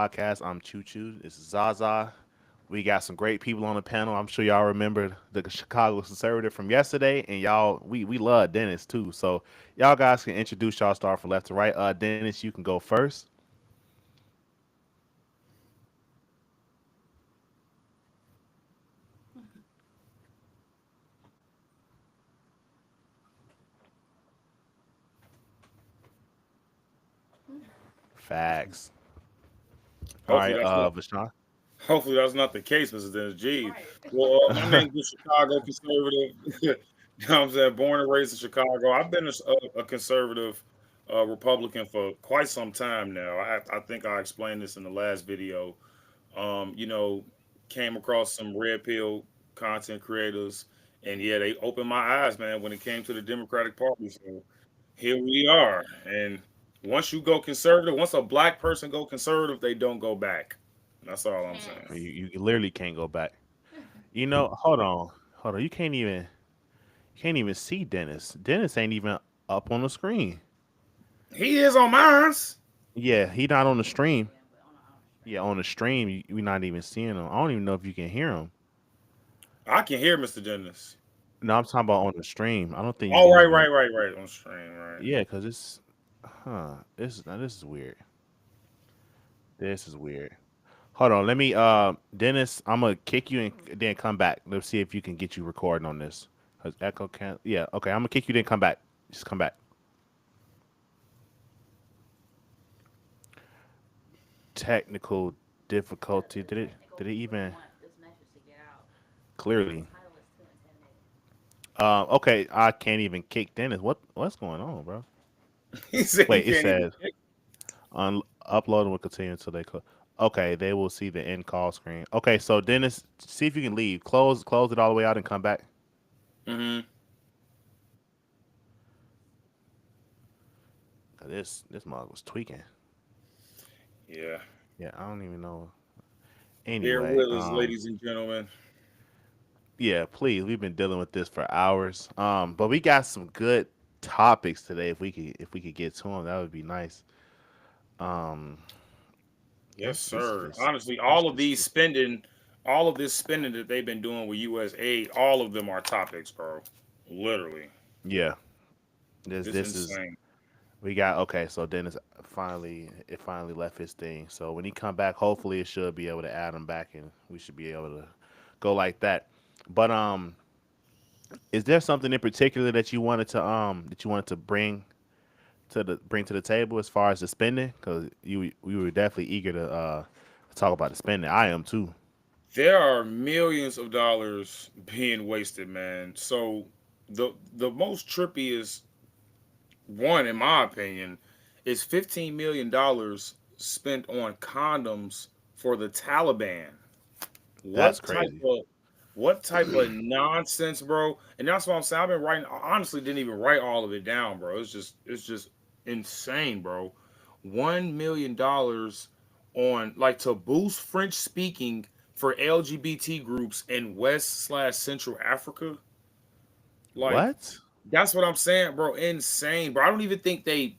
podcast. I'm Choo Choo. This is Zaza. We got some great people on the panel. I'm sure y'all remember the Chicago Conservative from yesterday, and y'all, we love Dennis too. So y'all guys can introduce y'all. Start from left to right. Dennis, you can go first. Facts. All Hopefully right, that's not. Vashon. Hopefully that's not the case, Mr. Dennis G. Well, my name's the Chicago Conservative. You know what I'm saying? Born and raised in Chicago. I've been a conservative Republican for quite some time now. I think I explained this in the last video. You know, came across some red pill content creators, and yeah, they opened my eyes, man, when it came to the Democratic Party. So here we are. And once you go conservative, once a black person go conservative, they don't go back. That's all I'm saying. You literally can't go back. Hold on. You can't even see Dennis. Dennis ain't even up on the screen. He is on mines. Yeah, he not on the stream. Yeah, on the stream, we not even seeing him. I don't even know if you can hear him. I can hear Mr. Dennis. No, I'm talking about on the stream. I don't think you Oh, can right, even. right, right, right. On stream, right. Yeah, cause this is weird. This is weird. Hold on, let me. Dennis, I'm gonna kick you and then come back. Let's see if you can get you recording on this. Cause echo can't. Yeah, okay. I'm gonna kick you then come back. Just come back. Technical difficulty. Did it even clearly? Okay, I can't even kick Dennis. What's going on, bro? He said he Wait, it can't even says pick. upload will continue until they close. Okay, they will see the end call screen. Okay, so Dennis, see if you can leave. Close it all the way out and come back. Mm-hmm. This mug was tweaking. Yeah. Yeah, I don't even know. Bear Anyway, with us, ladies and gentlemen. yeah, please. We've been dealing with this for hours. But we got some good topics today. If we could get to them, that would be nice. Um, Yes, sir. Honestly, let's just get. all of this spending that they've been doing with U.S. aid, all of them are topics, bro. Literally, Yeah, it's this is insane. we got okay. So Dennis finally left his thing. So when he come back, hopefully it should be able to add him back, and we should be able to go like that. But is there something in particular that you wanted to bring to the table as far as the spending? Because you we were definitely eager to talk about the spending. I am too. There are millions of dollars being wasted, man. So the most trippiest one, in my opinion, is $15 million spent on condoms for the Taliban. That's What type crazy. of what type of nonsense, bro? And that's what I'm saying. I've been writing. I honestly didn't even write all of it down, bro. It's just insane, bro. $1 million on like to boost French speaking for LGBT groups in West/Central Africa. Like What? that's what I'm saying, bro. Insane, bro. I don't even think they.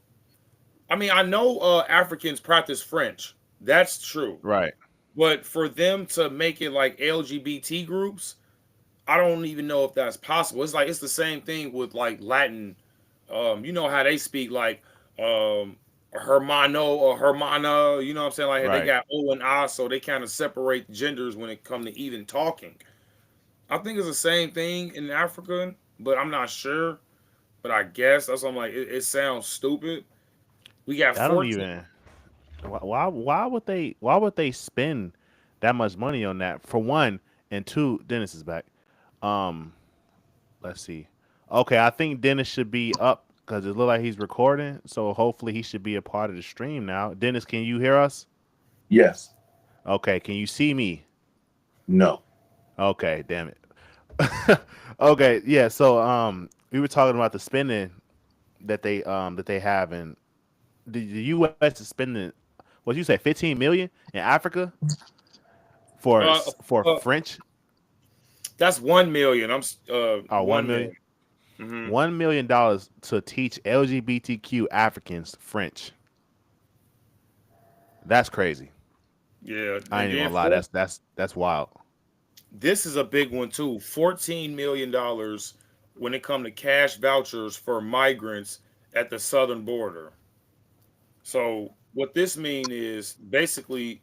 I mean, I know Africans practice French. That's true. Right. But for them to make it like LGBT groups, I don't even know if that's possible. It's like it's the same thing with like Latin. You know how they speak like hermano or hermana. You know what I'm saying? Like they Right. got O and I, so they kind of separate genders when it come to even talking. I think it's the same thing in African, but I'm not sure. But I guess that's what I'm like. It sounds stupid. We got I don't 14. even. Why would they spend that much money on that for one and two? Dennis is back. Um, let's see. Okay, I think Dennis should be up because it look like he's recording. So hopefully he should be a part of the stream now. Dennis, can you hear us? Yes. Okay, can you see me? No. Okay, damn it. Okay, yeah. So we were talking about the spending that they have, and the U.S. is spending what you say 15 million in Africa Uh, for uh, French. that's 1 million. Oh, 1 million. Mm-hmm. $1 million to teach LGBTQ Africans French. That's crazy. Yeah, I and ain't even then gonna lie. That's wild. this is a big one too. $14 million when it come to cash vouchers for migrants at the southern border. So what this mean is basically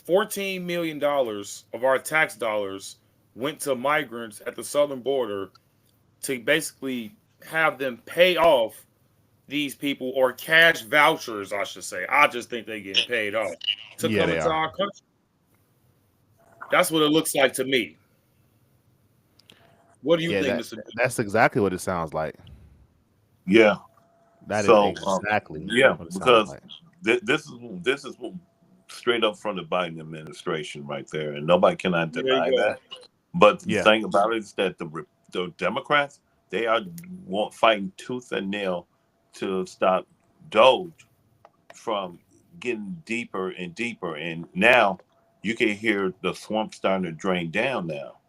$14 million of our tax dollars went to migrants at the southern border to basically have them pay off these people, or cash vouchers, I should say. I just think they getting paid off to Yeah, come they into are. our country. That's what it looks like to me. What do you Yeah, think, Mr. that's exactly what it sounds like. Yeah. That is So, exactly yeah, what it sounds because like. this is straight up from the Biden administration right there, and nobody cannot There you deny go. that. But the Yeah, thing about it is that the Democrats, they are fighting tooth and nail to stop Doge from getting deeper and deeper, and now you can hear the swamp starting to drain down now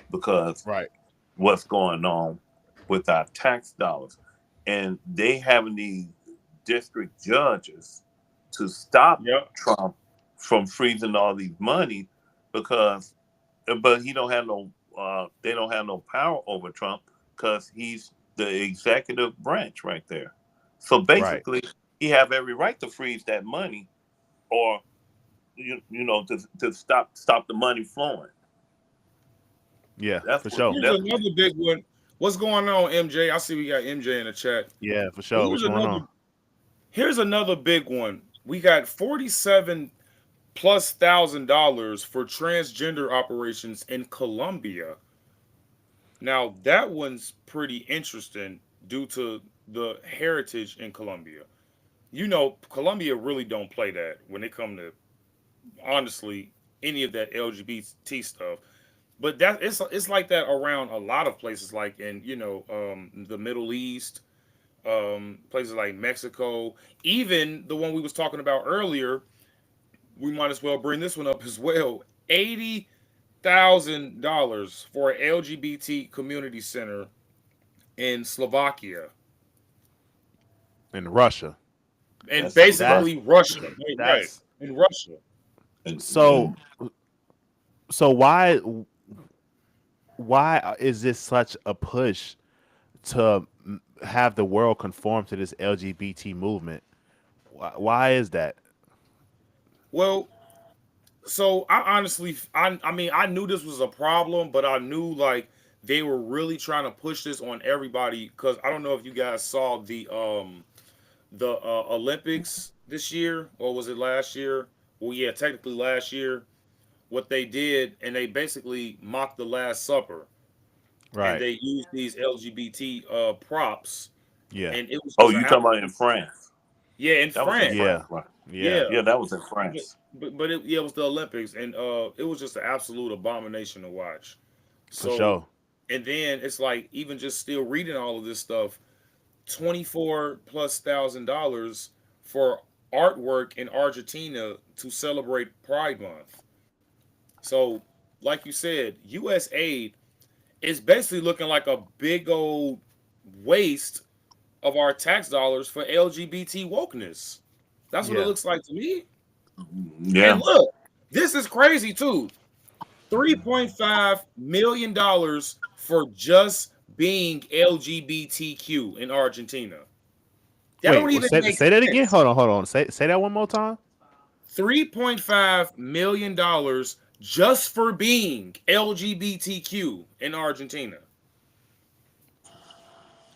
because right. what's going on with our tax dollars. And they having these district judges to stop Yep. Trump from freezing all these money because, but he don't have no, they don't have no power over Trump because he's the executive branch right there. So Right. basically, he have every right to freeze that money, or to stop the money flowing. Yeah, That's for what sure. Here's that's another big one. What's going on, MJ? I see we got MJ in the chat. Yeah, for sure. Here's What's going another on? here's another big one. We got 47 plus $1,000 for transgender operations in Colombia. Now that one's pretty interesting due to the heritage in Colombia. You know, Colombia really don't play that when it come to, honestly, any of that LGBT stuff. But that it's like that around a lot of places, like in the Middle East, places like Mexico, even the one we was talking about earlier. We might as well bring this one up as well. $80,000 for an LGBT community center in Slovakia, In Russia. and that's in That basically Russia. Russia. Right, right, that's in Russia. And, so and so why is this such a push to have the world conform to this LGBT movement? Why is that? Well, so I honestly, I mean, I knew this was a problem, but I knew like they were really trying to push this on everybody because I don't know if you guys saw the Olympics this year, or was it last year? Well, yeah, technically last year. What they did, and they basically mocked the Last Supper, and Right. they used these LGBT props, Yeah. and it was oh, just an you talking about in France? yeah, in That was in France, France, Yeah. right? Yeah. yeah, Yeah, that was in but France. it was the Olympics, and it was just an absolute abomination to watch. For So, sure. and then it's like even just still reading all of this stuff, 24 plus $1,000 for artwork in Argentina to celebrate Pride Month. So, like you said, U.S. aid is basically looking like a big old waste of our tax dollars for LGBT wokeness. That's what it Yeah. looks like to me. And Yeah. look, this is crazy too. $3.5 million for just being LGBTQ in Argentina. That Wait, don't even make say that again. sense. Hold on. Say that one more time. $3.5 million just for being LGBTQ in Argentina.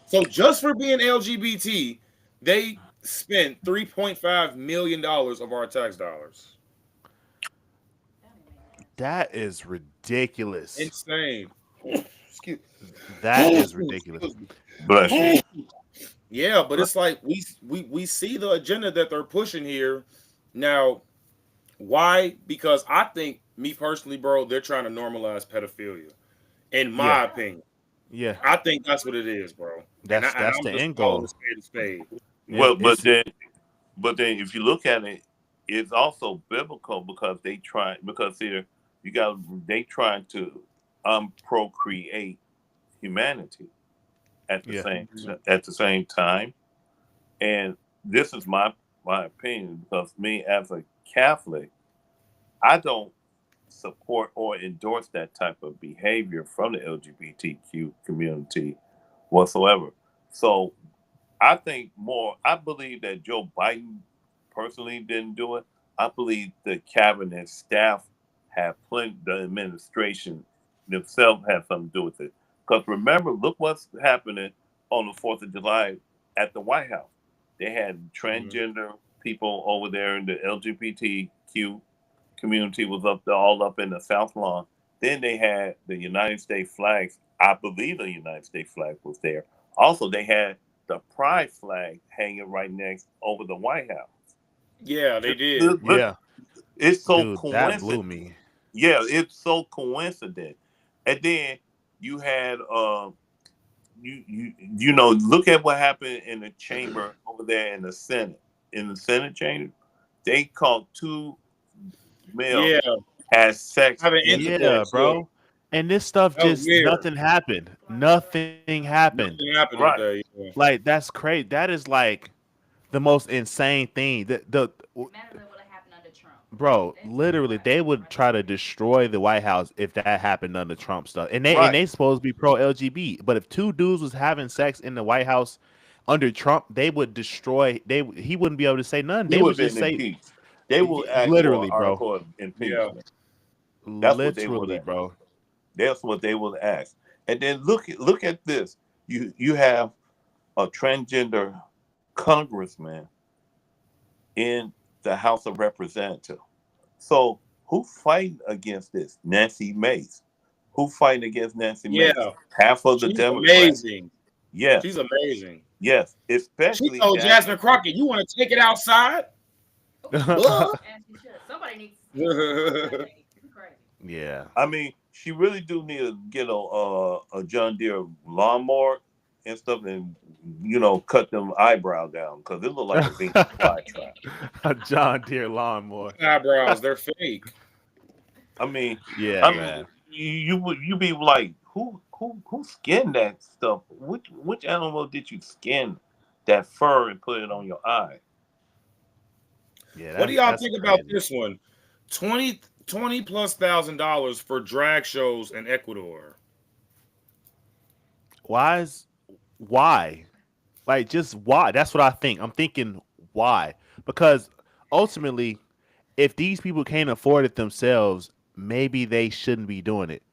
So just for being LGBT, they spent $3.5 million of our tax dollars. That is ridiculous. Insane. Excuse, That is ridiculous. excuse Bless you. me. Yeah, but it's like we see the agenda that they're pushing here. Now, why? Because I think, me personally, bro, they're trying to normalize pedophilia. In Yeah. my opinion, Yeah. I think that's what it is, bro. And That's I'm the just end calling a goal. spade a spade. And Well, but then if you look at it, it's also biblical because you got they trying to procreate humanity at the yeah. same at the same time. And this is my opinion because me as a Catholic, I don't support or endorse that type of behavior from the LGBTQ community whatsoever. So I think more. I believe that Joe Biden personally didn't do it. I believe the cabinet staff have plenty. The administration themselves have something to do with it. Because remember, look what's happening on the Fourth of July at the White House. They had Mhm. transgender people over there, in the LGBTQ community was up there, all up in the South Lawn. Then they had the United States flags. I believe the United States flag was there. Also, they had the pride flag hanging right next over the White House. Yeah, they Just did. look, Yeah, it's so dude, that blew coincident. me. Yeah, it's so coincident. And then you had you know, look at what happened in the chamber over there in the Senate. In the Senate chamber, they caught two males Yeah, had sex having in the Yeah, intercourse. Yeah, bro. And this stuff that was just weird. nothing happened. Nothing happened. Nothing happened right. today. Yeah. Like that's crazy. That is like the most insane thing. The bro, literally, they would try to destroy the White House if that happened under Trump stuff. And Right. they supposed to be pro LGBT, but if two dudes was having sex in the White House under Trump, they would destroy. He wouldn't be able to say nothing. He They would would have been just say, impeached. They will ask for an literally, bro, article of Yeah. impeachment. That's what they would literally, ask. bro. That's what they will ask. And then look at this. You have a transgender congressman in the House of Representatives. So who fighting against this? Nancy Mace. Who fighting against Nancy Mace? Yeah. Half of the She's Democrats. amazing. She's Yes, amazing. yes. She Especially told Jasmine Jasmine Crockett. Crockett, "You want to take it outside?" Buh. Yeah. I mean, she really do need to get a John Deere lawnmower and stuff, and cut them eyebrows down because it look like a Venus flytrap. A John Deere lawnmower. Eyebrows, they're fake. I mean, Yeah, I mean, man. you be like, who skinned that stuff? Which animal did you skin that fur and put it on your eye? Yeah, What do that's y'all that's think about crazy. this one? 20 plus $1,000 for drag shows in Ecuador. Why is why? Like just why? That's what I think. I'm thinking why? Because ultimately, if these people can't afford it themselves, maybe they shouldn't be doing it.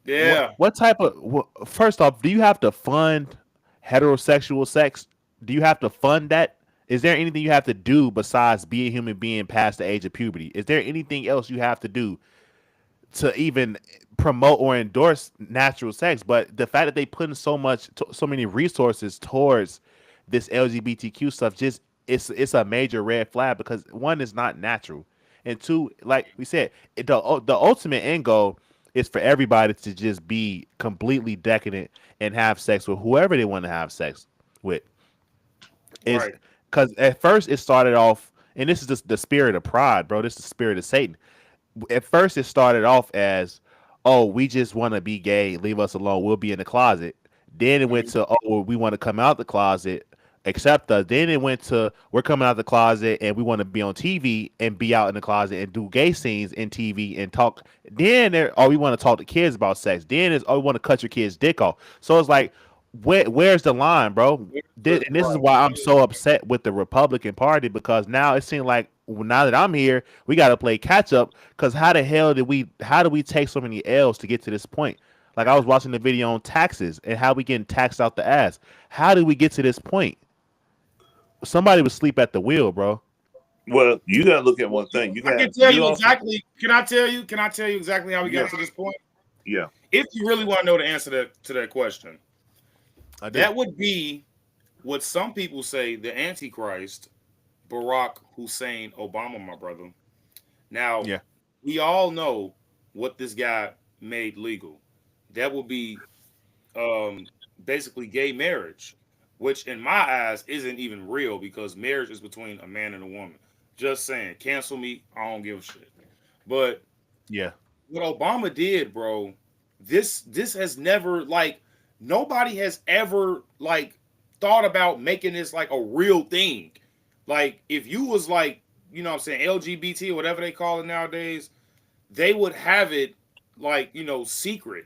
What Yeah. what type of first off, do you have to fund heterosexual sex? Do you have to fund that? Is there anything you have to do besides be a human being past the age of puberty? Is there anything else you have to do to even promote or endorse natural sex? But the fact that they put in so many resources towards this LGBTQ stuff, just it's a major red flag because one is not natural, and two, like we said, the ultimate end goal is for everybody to just be completely decadent and have sex with whoever they want to have sex with. Is Right. because at first it started off, and this is just the spirit of pride, bro. This is the spirit of Satan. At first it started off as, oh, we just want to be gay, leave us alone, we'll be in the closet. Then it went Mhm. to, oh, well, we want to come out the closet, accept us. Then it went to, we're coming out the closet and we want to be on TV and be out in the closet and do gay scenes in TV and talk. Then there, oh, we want to talk to kids about sex. Then it's, oh, we want to cut your kid's dick off. So it's like, where's the line, bro? And this is Right. why I'm so upset with the Republican Party because now it seems like, well, now that I'm here, we got to play catch up. Because how did we take so many L's to get to this point? Like I was watching the video on taxes and how we getting taxed out the ass. How did we get to this point? Somebody would sleep at the wheel, bro. Well, you got to look at Well, one thing. I can tell You you also, exactly. Can I tell you? Can I tell you exactly how we yeah, got to this point? yeah. If you really want to know the answer to that question, I do. that would be what some people say the Antichrist, Barack Hussein Obama, my brother. Now, Yeah. we all know what this guy made legal. That would be um, basically gay marriage, which in my eyes isn't even real because marriage is between a man and a woman. Just saying, cancel me. I don't give a shit. But Yeah. what Obama did, bro, this has never like nobody has ever like thought about making this like a real thing. Like if you was like what I'm saying, LGBT or whatever they call it nowadays, they would have it like, secret.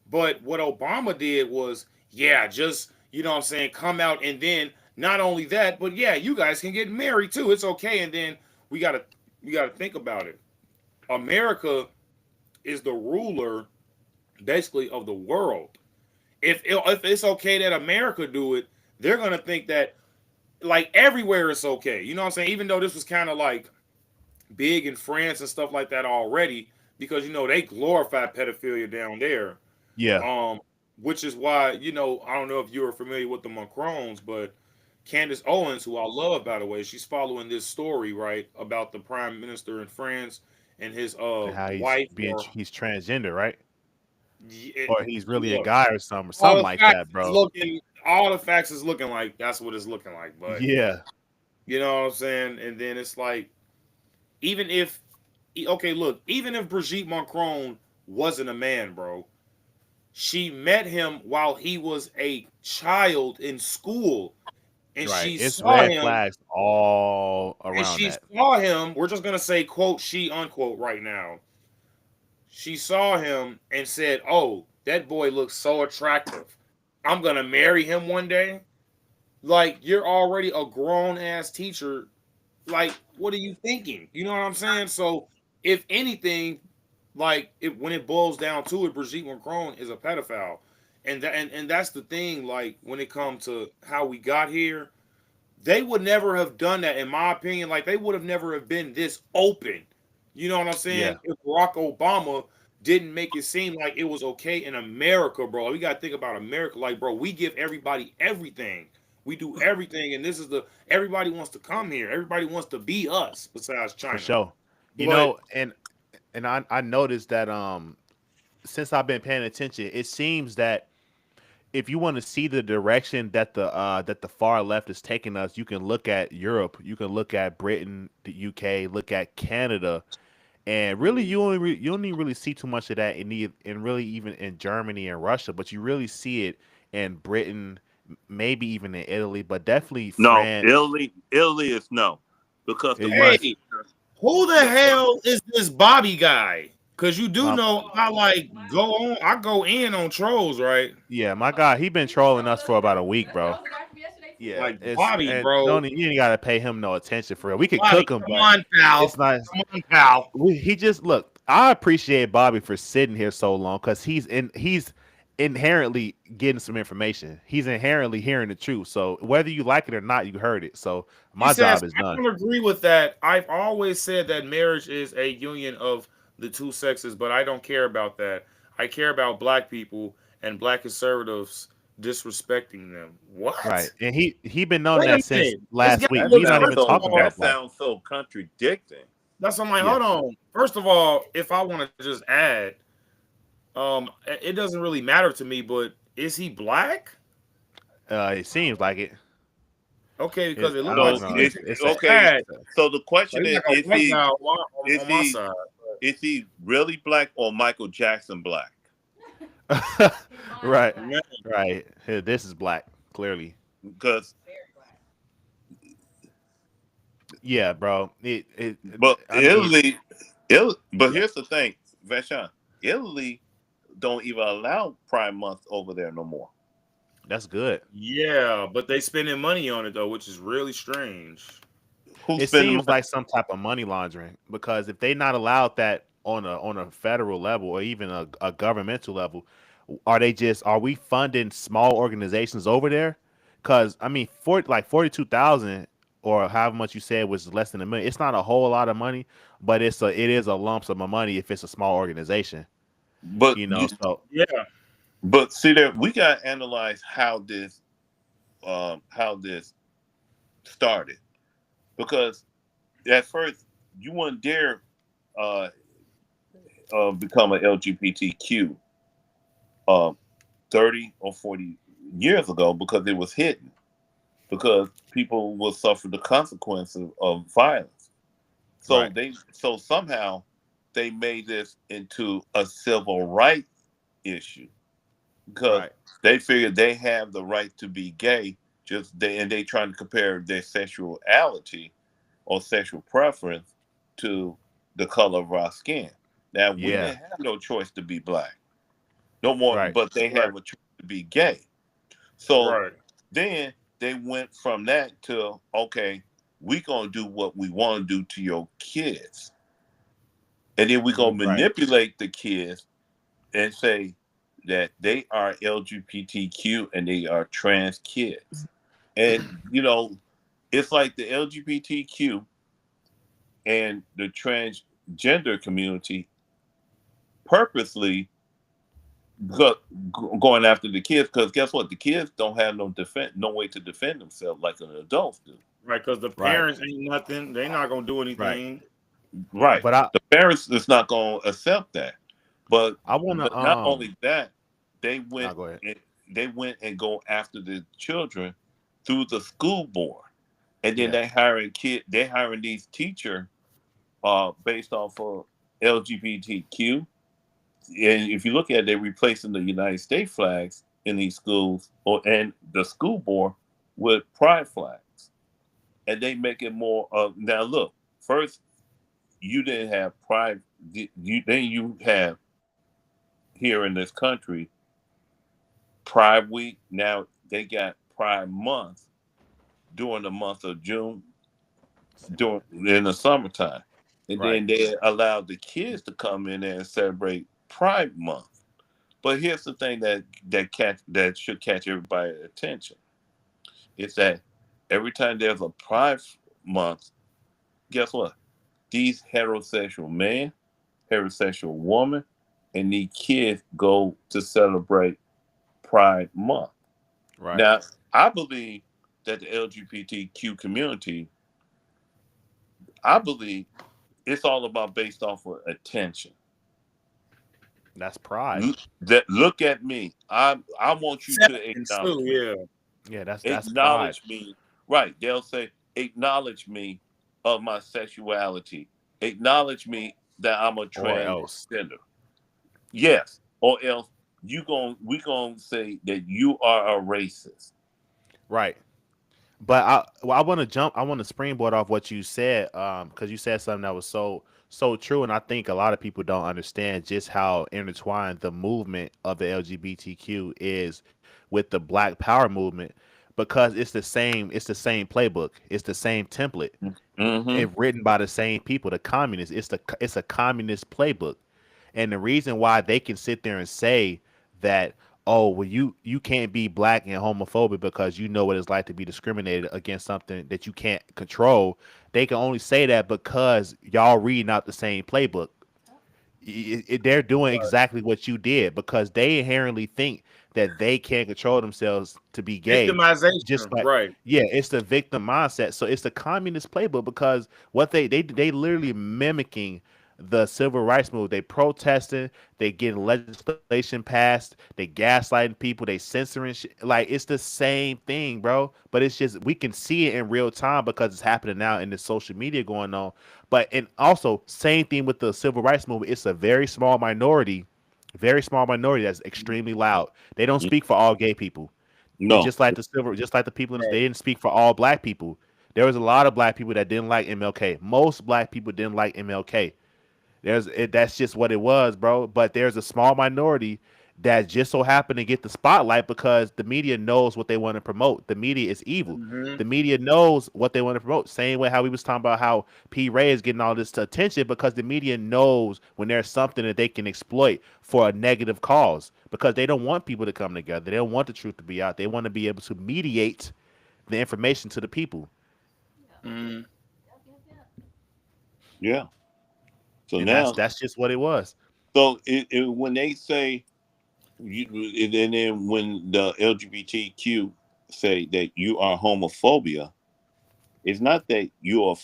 But what Obama did was, yeah, just, what I'm saying, come out, and then not only that, but yeah, you guys can get married too. It's okay. And then we gotta we gotta think about it. America is the ruler basically of the world. If it's okay that America do it, they're gonna think that like everywhere it's okay. You know what I'm saying? Even though this was kind of like big in France and stuff like that already, because they glorify pedophilia down there. Yeah. Um, which is why I don't know if you're familiar with the Macrons, but Candace Owens, who I love by the way, she's following this story right about the prime minister in France and his And how wife or he's transgender, right? yeah, Or he's really a look, guy or something, all something the like facts that, is bro. looking all the facts is looking like that's what it's looking like, but Yeah. you know what I'm saying. And then it's like, even if okay, look, even if Brigitte Macron wasn't a man, bro, she met him while he was a child in school, and Right. she It's saw red him, flags all around that. we're just gonna say quote she unquote right now. She saw him and said, "Oh, that boy looks so attractive. I'm gonna marry him one day." Like, you're already a grown ass teacher. Like, what are you thinking? You know what I'm saying? So, if anything, like, when it boils down to it, Brigitte Macron is a pedophile, and that's the thing. Like, when it comes to how we got here, they would never have done that, in my opinion. Like, they would have never have been this open. You know what I'm Yeah, saying? If Barack Obama didn't make it seem like it was okay in America, bro. We gotta think about America. Like, bro, we give everybody everything. We do everything, and this is the everybody wants to come here. Everybody wants to be us, besides for China. sure. But And I noticed that since I've been paying attention, it seems that if you want to see the direction that the far left is taking us, you can look at Europe, you can look at Britain, the UK, look at Canada, and really you don't even really see too much of that in really even in Germany and Russia, but you really see it in Britain, maybe even in Italy, but definitely No, France. Italy is no, because the You, prime hey, who the the, hell is this Bobby guy? Cause you do my know I go in on trolls, right? Yeah, my God, he been trolling us for about a week, bro. Yeah, Like it's Bobby, and bro. you ain't gotta pay him no attention for real. We could Bobby, cook him, come but on, pal. it's not. Come on, pal. He just look. I appreciate Bobby for sitting here so long because he's inherently getting some information. He's inherently hearing the truth. So whether you like it or not, you heard it. So He my says, job is I done. don't agree with that. I've always said that marriage is a union of the two sexes, but I don't care about that. I care about black people and black conservatives disrespecting them. Right, What? and he been on Wait a that since minute. This guy, last week. that We look, not sounds even first of so talking all, about that black. sounds so contradicting. that's I'm like, Yeah, hold on. First of all, if I want to just add, it doesn't really matter to me, but is he black? it seems like it. Okay, because it I looked like don't So know. he it's It's a just okay. had, So the like, question he's like a is white guy he on is my he side. is he really black or Michael Jackson black? right, Man, right. Here, this is black, clearly. Because Yeah, bro. but I mean, but yeah, here's the thing, Vashon, Italy don't even allow Prime Month over there no more. that's good. yeah, but they spending money on it though, which is really strange. Who's It spending seems money? like some type of money laundering because if they not allowed that on a federal level or even a governmental level, are we funding small organizations over there? Because I mean, for like 42,000 or however much you said was less than a million. It's not a whole lot of money, but it is a lump sum of money if it's a small organization. But You know, so Yeah, but see there, we gotta analyze how this started, because at first you wouldn't dare uh, become an LGBTQ uh, 30 or 40 years ago because it was hidden, because people will suffer the consequences of violence. right, So somehow they made this into a civil rights issue because right, they figured they have the right to be gay. Just they trying to compare their sexuality or sexual preference to the color of our skin. Now we Yeah. didn't have no choice to be black, no more, Right. but they Right. have a choice to be gay. So Right. then they went from that to, okay, we gonna do what we want to do to your kids, and then we gonna Mhm. Right. manipulate the kids and say that they are LGBTQ and they are trans kids. And it's like the LGBTQ and the transgender community purposely go, going after the kids, because guess what? The kids don't have no way to defend themselves like an adult do. Right. Because the Right. parents ain't nothing. They not gonna do Right. anything. Right. But I The parents is not going to accept that. But I want to not only that, they I'll went go ahead. and go after the children through the school board, and then Yeah. they hiring these teacher based off of LGBTQ. And if you look at it, they're replacing the United States flags in these schools and the school board with pride flags, and they make it more of now. Look, first you didn't have pride. You have here in this country Pride Week. Now they got Pride Month during the month of June, during in the summertime, and Right. then they allowed the kids to come in there and celebrate Pride Month. But here's the thing that should catch everybody's attention: is that every time there's a Pride Month, guess what? These heterosexual men, heterosexual woman, and these kids go to celebrate Pride Month. Right. Now, I believe that the LGBTQ community, I believe it's all about based off of attention. That's pride. Look at me. I want you to Acceptance too. acknowledge me. Yeah. Yeah, that's pride. Acknowledge me. Right. They'll say, acknowledge me of my sexuality. Acknowledge me that I'm a Or else. transgender. Yes. Or else we gonna say that you are a racist. Right. But I want to jump. I want to springboard off what you said, because you said something that was so true, and I think a lot of people don't understand just how intertwined the movement of the LGBTQ is with the Black Power movement, because it's the same playbook, it's the same template, Mm-hmm. it written by the same people, the communists. It's a communist playbook, and the reason why they can sit there and say that, oh, well, you can't be black and homophobic because you know what it's like to be discriminated against something that you can't control. They can only say that because y'all reading out the same playbook. They're doing Right. exactly what you did because they inherently think that they can't control themselves to be gay. Just Victimization. like, Right. yeah, it's the victim mindset. So it's the communist playbook because what they literally mimicking the civil rights movement. They protesting, they getting legislation passed, they gaslighting people, they censoring shit. Like it's the same thing, bro. But it's just we can see it in real time because it's happening now in the social media going on. But and also same thing with the civil rights movement. It's a very small minority that's extremely loud. They don't speak for all gay people. No. Just like the people in they Right. didn't speak for all black people. There was a lot of black people that didn't like MLK. Most black people didn't like MLK. That's just what it was, bro. But there's a small minority that just so happened to get the spotlight because the media knows what they want to promote. The media is evil. Hmm. The media knows what they want to promote. Same way how we was talking about how P. Ray is getting all this attention because the media knows when there's something that they can exploit for a negative cause because they don't want people to come together. They don't want the truth to be out. They want to be able to mediate the information to the people, Hmm. Yeah. So and that's now, that's just what it was. when they say and then when the LGBTQ say that you are homophobia, it's not that you are.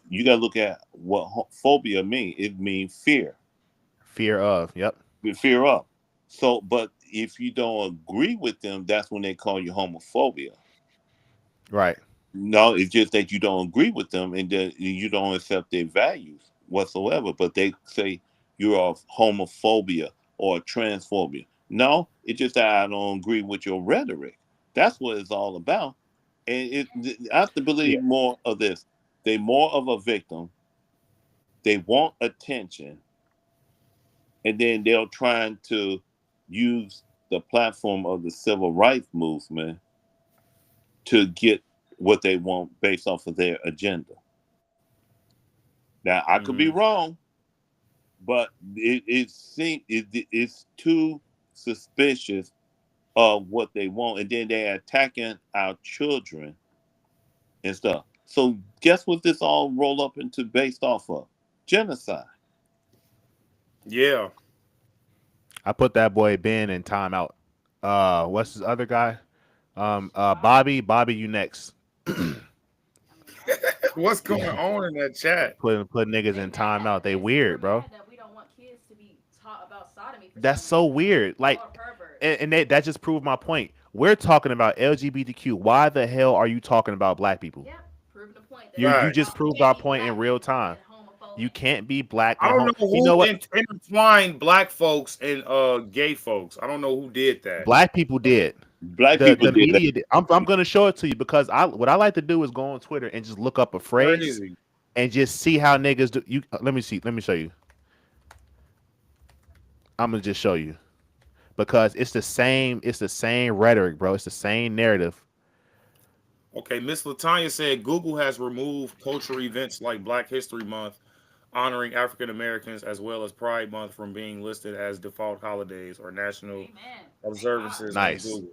You got to look at what phobia mean. It means fear, Fear of. Yep. fear of. So, but if you don't agree with them, that's when they call you homophobia. Right. No, it's just that you don't agree with them and that you don't accept their values whatsoever. But they say you're a homophobia or a transphobia. No, it's just that I don't agree with your rhetoric. That's what it's all about. And I have to Yeah. believe more of this. They more of a victim. They want attention, and then they're trying to use the platform of the civil rights movement to get what they want based off of their agenda. Now, I could be Mm-hmm. wrong, but it seems it's too suspicious of what they want, and then they're attacking our children and stuff. So, guess what this all roll up into based off of? Genocide. Yeah. I put that boy Ben in timeout. What's his other guy? Bobby. Bobby, you next. What's going on in that chat? Put niggas in timeout. They weird, bro. That's so weird. Like, and that just proved my point. We're talking about LGBTQ. Why the hell are you talking about black people? You just Facts. proved our point in real time. You can't be black I and don't home. know You who know what? intertwined black folks and gay folks. I don't know who did that. Black people did. Black The people did that. media did. I'm gonna show it to you because what I like to do is go on Twitter and just look up a phrase Crazy. and just see how niggas do. You let me see. Let me show you. I'm gonna just show you because it's the same. It's the same rhetoric, bro. It's the same narrative. Okay, Miss Latanya said Google has removed cultural events like Black History Month, honoring African Americans, as well as Pride Month from being listed as default holidays or national observances on Nice. Google.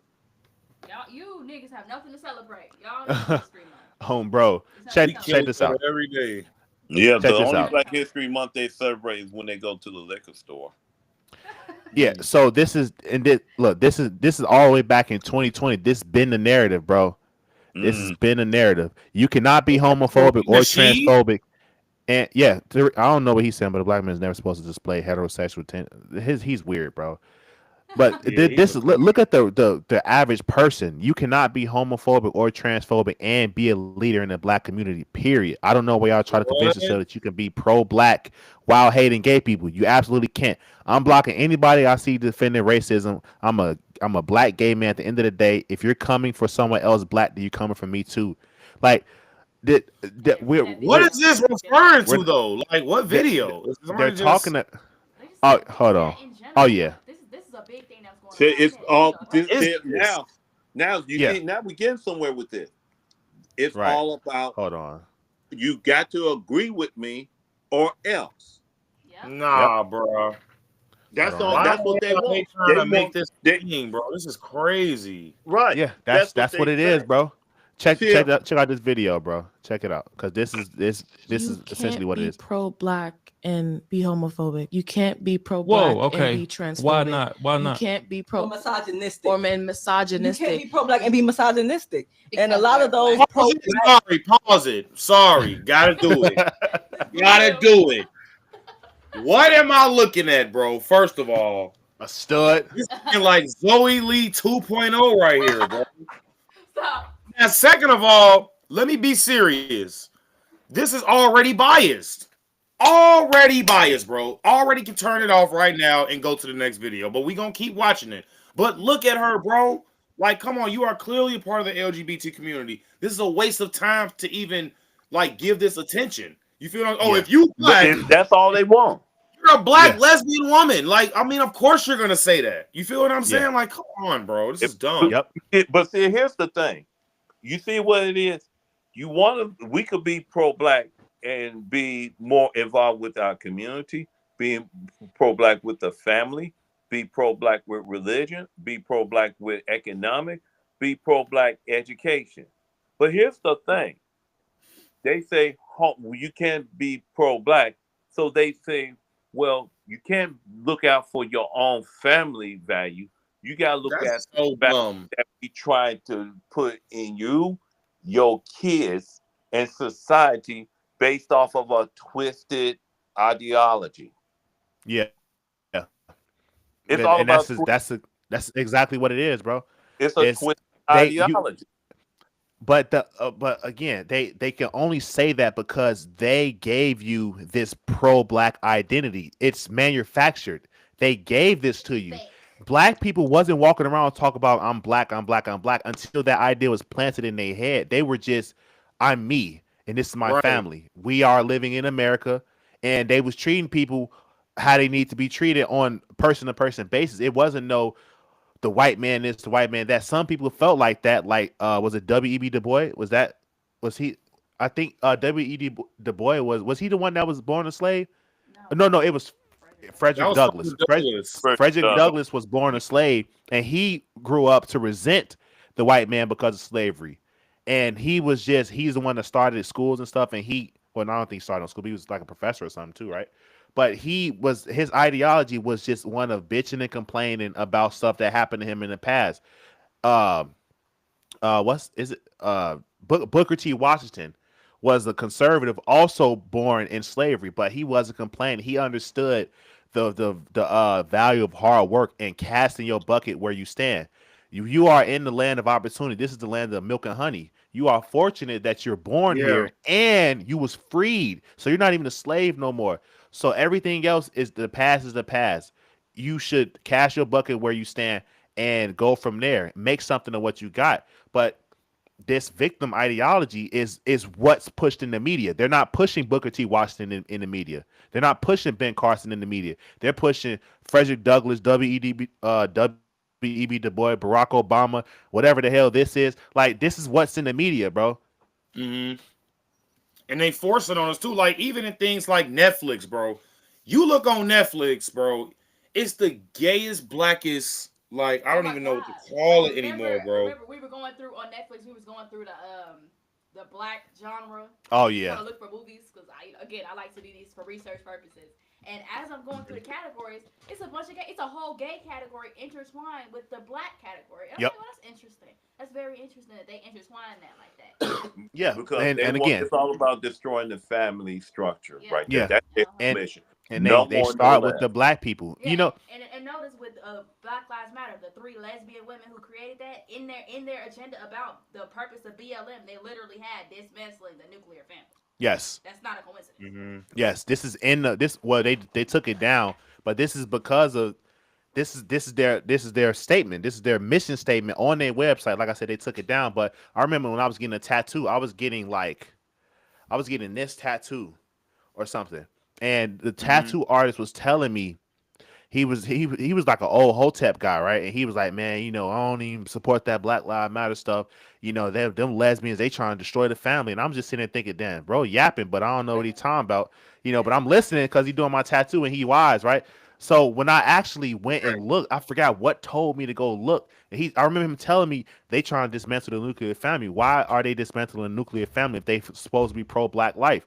Home, bro. We Check kill this each other out. every day. Yeah, the Check this only out. Black History Month they celebrate is when they go to the liquor store. Yeah. Mm. So this is and look. This is all the way back in 2020. This been the narrative, bro. This has Mm. been a narrative. You cannot be homophobic Quoting or Nasheed? transphobic. And yeah, I don't know what he's saying, but a black man is never supposed to display heterosexual. He's weird, bro. But Yeah, he's this a is look at the average person. You cannot be homophobic or transphobic and be a leader in the black community. Period. I don't know why y'all try to convince what? yourself that you can be pro-black while hating gay people. You absolutely can't. I'm blocking anybody I see defending racism. I'm a black gay man. At the end of the day, if you're coming for someone else black, then you're coming for me too. Like that What is this referring we're to though? Like what that video? Is they're somebody talking just to. Oh, hold on. Oh yeah, So it's all is this? now. Now you yeah. see. Now we're getting somewhere with this. It's Right. all about Hold on. you got to agree with me or else. Yep. Nah, bro. Hold That's on. all. Let Why me. That's what they are they want. trying They to make want. this They thing, bro? This is crazy. right. Yeah, That's what that's what they it is, say. bro. Check See, check out this video, bro. Check it out, cause this You is essentially can't what it be is. pro-black and be homophobic. You can't be Whoa, pro-black and be okay. Why transphobic. not? Why You not? can't be Or pro misogynistic. or You can't misogynistic. be pro black and be misogynistic. And a lot of those pro Pause it. Sorry, pause it. Sorry, gotta do it. Gotta do it. What am I looking at, bro? First of all, A stud. this is like Zoe Lee 2.0 right here, bro. Now, second of all, let me be serious. This is already biased. Already biased, bro. Already can turn it off right now and go to the next video. But we gonna keep watching it. But look at her, bro. Like, come on, you are clearly a part of the LGBT community. This is a waste of time to even like give this attention. You feel like, oh, Yeah, if you black, that's all they want. you're a black yeah, lesbian woman. Like, I mean, of course you're gonna say that. You feel what I'm yeah. saying? Like, come on, bro. This If- is but, dumb. Yep. but see, here's the thing. You see what it is. You want to. We could be pro-black and be more involved with our community. Being pro-black with the family. Be pro-black with religion. Be pro-black with economic. Be pro-black education. But here's the thing. They say you can't be pro-black, so they say, well, you can't look out for your own family value. You gotta look at That's so the value dumb. that we try to put in you, your kids, and society based off of a twisted ideology. Yeah. And It's that's all about that's exactly what it is, bro. it's a It's twisted you ideology. but again, they can only say that because they gave you this pro black identity. It's manufactured. They gave this to you. Black people wasn't walking around talking about I'm black, I'm black, I'm black until that idea was planted in their head. They were just I'm me. and this is my Right. family. We are living in America, and they was treating people how they need to be treated on person to person basis. It wasn't no the white man this, the white man that. Some people felt like that. Like was it W.E.B. Du Bois? Was he? I think W.E.B. Du Bois was he the one that was born a slave? No, it was That Frederick was Douglass. Frederick Douglass. First, Frederick Douglass was born a slave, and he grew up to resent the white man because of slavery. And he's the one that started schools and stuff. And well, I don't think he started on school. But he was like a professor or something too, right? But his ideology was just one of bitching and complaining about stuff that happened to him in the past. Um, what's is it? Booker T. Washington was a conservative, also born in slavery, but he wasn't complaining. He understood the value of hard work and casting your bucket where you stand. You are in the land of opportunity. This is the land of milk and honey. You are fortunate that you're born Yeah. here and you was freed. So you're not even a slave no more. So everything else is the past is the past. You should cast your bucket where you stand and go from there. Make something of what you got. But this victim ideology is what's pushed in the media. They're not pushing Booker T. Washington in the media. They're not pushing Ben Carson in the media. They're pushing Frederick Douglass, W.E.B. Du Bois, Barack Obama, whatever the hell this is. Like this is what's in the media, bro. Hmm. And they force it on us too. Like even in things like Netflix, bro. You look on Netflix, bro. It's the gayest, blackest. Like I Oh don't my even know what to god! call it Remember, anymore, bro. remember, we were going through on Netflix. We was going through the black genre. Oh Trying yeah, to look for movies because I like to do these for research purposes. And as I'm going through the categories, it's a bunch of gay. It's a whole gay category intertwined with the black category. And I'm yep, like, well, that's interesting. That's very interesting that they intertwine that like that. yeah, because and they and want again, it's all about destroying the family structure Yeah. right there. yeah, That's their Uh huh. and mission. and they No they more, no start with less. the black people. Yeah, You know, and notice with Black Lives Matter, the three lesbian women who created that in their agenda about the purpose of BLM, they literally had dismantling the nuclear family. yes, That's not a coincidence. Hmm. yes, this is in this. Well, they took it down, but this is because of this is their statement. This is their mission statement on their website. Like I said, they took it down. But I remember when I was getting a tattoo, I was getting this tattoo or something, and the Hmm. tattoo artist was telling me he was like an old Hotep guy, right? And he was like, man, I don't even support that Black Lives Matter stuff. Them lesbians, they trying to destroy the family. And I'm just sitting there thinking, damn, bro, yapping, but I don't know what he talking about. But I'm listening because he doing my tattoo and he wise, right? So when I actually went and looked, I forgot what told me to go look. And I remember him telling me they trying to dismantle the nuclear family. Why are they dismantling the nuclear family if they supposed to be pro Black life?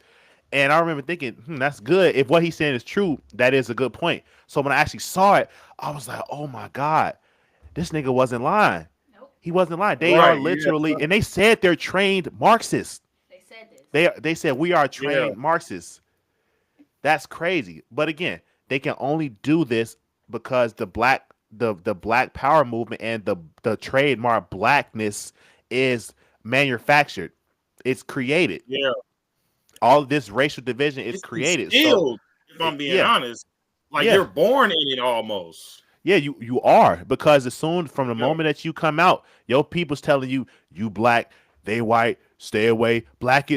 And I remember thinking, that's good. If what he's saying is true, that is a good point. So when I actually saw it, I was like, oh my God, this nigga wasn't lying. Nope. He wasn't lying. They are Right. Yeah. literally, and they said they're trained Marxists. They said this. They said we are Yeah. trained Marxists. That's crazy. But again, they can only do this because the black power movement and the trademark blackness is manufactured. It's created. Yeah. All of this racial division is It's created. So instilled. If I'm being yeah, honest, like yeah. you're born in it almost. Yeah, you are because as soon from the Yeah. moment that you come out, your people's telling you black, they white, stay away. You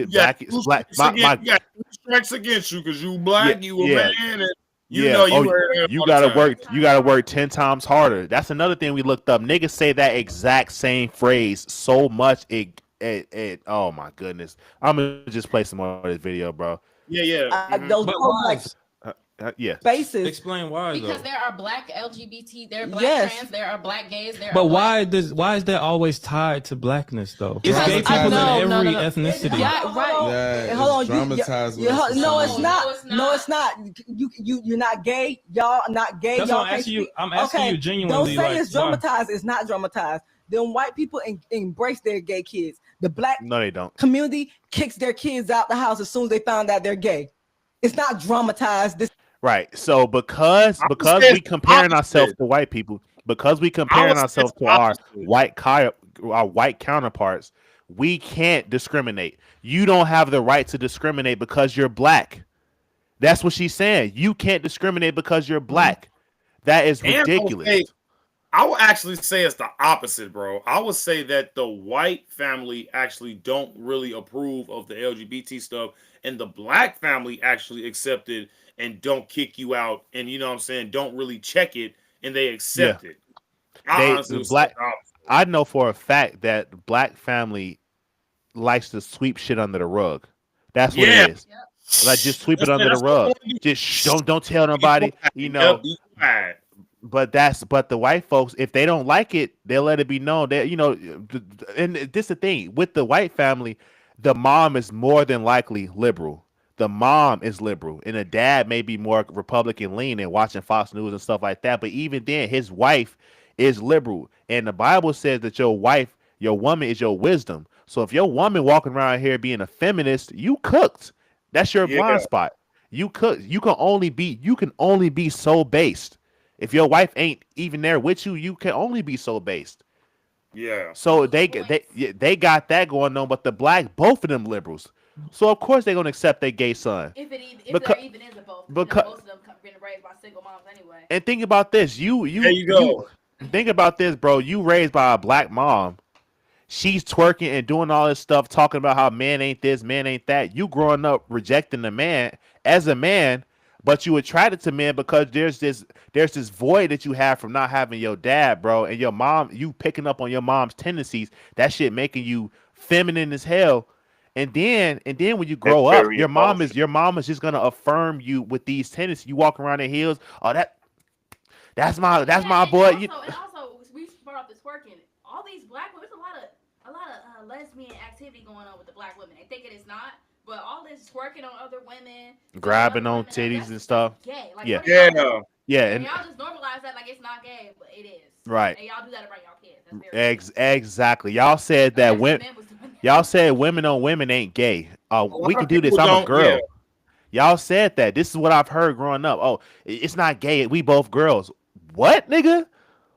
got Black is two black. strikes against you got two strikes against you because you Yeah, black, you a yeah, man, and yeah. Oh, you heard that you all the gotta time. work. You gotta work 10 times harder. That's another thing we looked up. Niggas say that exact same phrase so much. It. Oh my goodness. I'm gonna just play some more of this video, bro. Yeah, yeah. Those But pro-black why? Yeah. spaces. Explain why Because though. there are black LGBT, there are black Yes. trans, there are black gays, there are But black. why is that always tied to blackness though? It's Because gay I people know- in no, every no, no. ethnicity. Yeah, right. Yeah, Hold on, it's dramatized with no, society. it's not. No, it's No, not. it's not. You're not gay. Y'all not gay. That's Y'all why I'm can't asking you. speak. I'm asking Okay, you genuinely. don't say like, it's why? dramatized. It's not dramatized. Then white people embrace their gay kids. The black No, they don't. community kicks their kids out the house as soon as they found out they're gay. It's not dramatized. This Right. So because I would because say we it's the comparing ourselves opposite. to white people, because we I comparing would say it's ourselves the to our opposite. our white counterparts, we can't discriminate. You don't have the right to discriminate because you're black. That's what she's saying. You can't discriminate because you're black. That is And ridiculous. I would actually say it's the opposite, bro. I would say that the white family actually don't really approve of the LGBT stuff, and the black family actually accept it and don't kick you out, and you know what I'm saying, don't really check it, and they Yeah, accept it. I honestly the would say it's black. the opposite. I know for a fact that the black family likes to sweep shit under the rug. That's what it Yeah, is. Yep. Like just sweep it that's under the what I rug. want to do. Just Shh, don't tell be nobody. quiet. You Yep, know, be quiet. but the white folks, if they don't like it, they'll let it be known that and this the thing with the white family, the mom is more than likely liberal. The mom is liberal, and the dad may be more Republican leaning, watching Fox News and stuff like that. But even then, his wife is liberal, and the Bible says that your wife, your woman, is your wisdom. So if your woman walking around here being a feminist, you cooked. That's your Yeah, blind spot. You cook. You can only be so based. If your wife ain't even there with you, you can only be so based. yeah, So Losing points. they got that going on, but the black both of them liberals. So of course they're gonna accept their gay son. If there Because even is a both, because because most of them been raised by single moms anyway. and think about this, there you go. you think about this, bro. You raised by a black mom. She's twerking and doing all this stuff, talking about how man ain't this, man ain't that. You growing up rejecting the man as a man, but you attracted to men because there's this void that you have from not having your dad, bro, and your mom. You picking up on your mom's tendencies. That shit making you feminine as hell. And then when you That's grow up, very emotional. your mom is just gonna affirm you with these tendencies. You walk around in heels. Oh, that's Yeah, my and boy. also we brought up this working. All these black women, there's a lot of lesbian activity going on with the black women. They think it is not, but all this twerking on other women, throwing Grabbing other on women up, titties and that's stuff. gay. Like, Yeah, what are y'all doing? Yeah, yeah, And and y'all just normalize that like it's not gay, but it is. right. And y'all do that around y'all kids. That's very gay. Exactly. Y'all said that Imagine if when men was doing that. y'all said women on women ain't gay. a We lot can of do this. people I'm a don't. Yeah, girl. Y'all said that. This is what I've heard growing up. Oh, it's not gay. We both girls. What, nigga?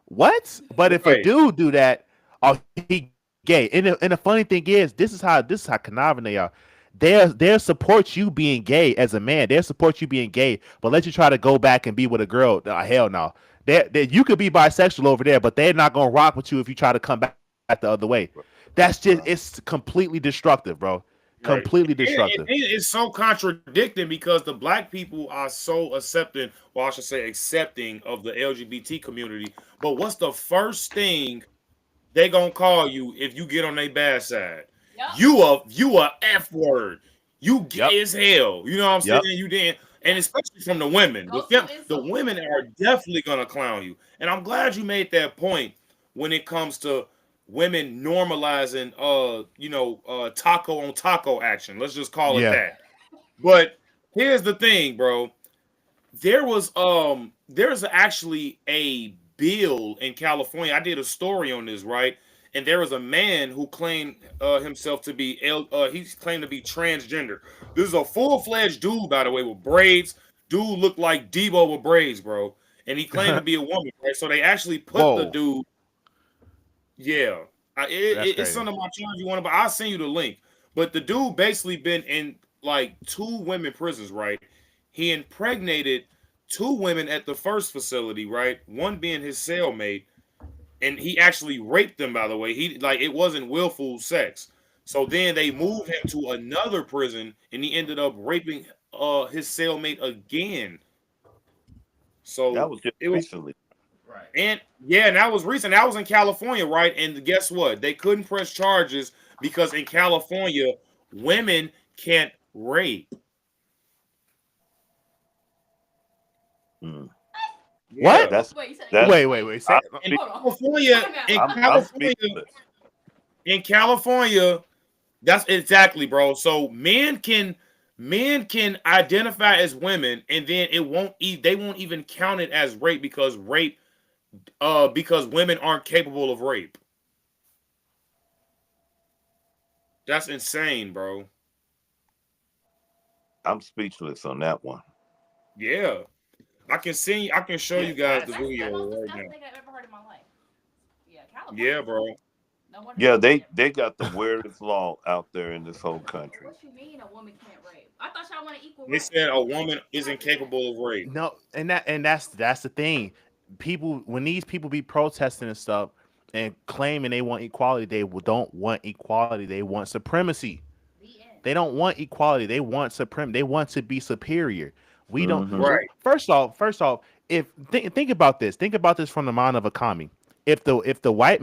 What? But if a right. dude do that, oh, he gay. And the funny thing is, this is how conniving they are. They'll support you being gay as a man. They'll support you being gay, but let you try to go back and be with a girl. Hell no. You could be bisexual over there, but they're not gonna rock with you if you try to come back the other way. That's just Right. it's completely destructive, bro. Right. Completely destructive. It's so contradicting because the black people are so accepting, well, I should say accepting of the LGBT community. But what's the first thing they gonna call you if you get on their bad side? Yup. You a F word. You Yep. gay as hell. You know what I'm saying? Yep. You didn't, and Yep. especially from the women. Go to The insult. women are definitely gonna clown you. And I'm glad you made that point when it comes to women normalizing taco on taco action. Let's just call it Yeah. that. But here's the thing, bro. There's actually a bill in California. I did a story on this, right? And there was a man who claimed himself to be he claimed to be transgender. This is a full-fledged dude, by the way, with braids. Dude looked like Debo with braids, bro. And he claimed to be a woman, right? So they actually put the Whoa. dude, yeah. That's It's crazy. some of my charge you want to, but I'll send you the link. But the dude basically been in like two women prisons, right? He impregnated two women at the first facility, right? One being his cellmate, and he actually raped them. By the way, he like it wasn't willful sex. So then they moved him to another prison, and he ended up raping his cellmate again. That So was just it was. recently. Right. And yeah, and that was recent. That was in California, right? And guess what? They couldn't press charges because in California, women can't rape. Mm. What? Yeah. That's Wait, you said they that's. can't Wait. rape? Say I'm, In speak, Hold on. California, Time out. in I'm California, speechless. in California, that's exactly, bro. So men can identify as women, and then they won't even count it as rape because women aren't capable of rape. That's insane, bro. I'm speechless on that one. Yeah. I can show you guys the video That's the right dumbest now. thing I've ever heard in my life. Yeah, Yeah, California's bro. no wonder Yeah, y'all they can't. they got the weirdest law out there in this whole country. What you mean a woman can't rape? I thought y'all wanted equal They rights. said a woman How's isn't that? capable of rape. No, and that's the thing. when these people be protesting and stuff and claiming they want equality, they don't want equality. They want supremacy. The end. They don't want equality. They want They want to be superior. We don't. Mm-hmm. Right. First off, if think about this. Think about this from the mind of a commie. If the white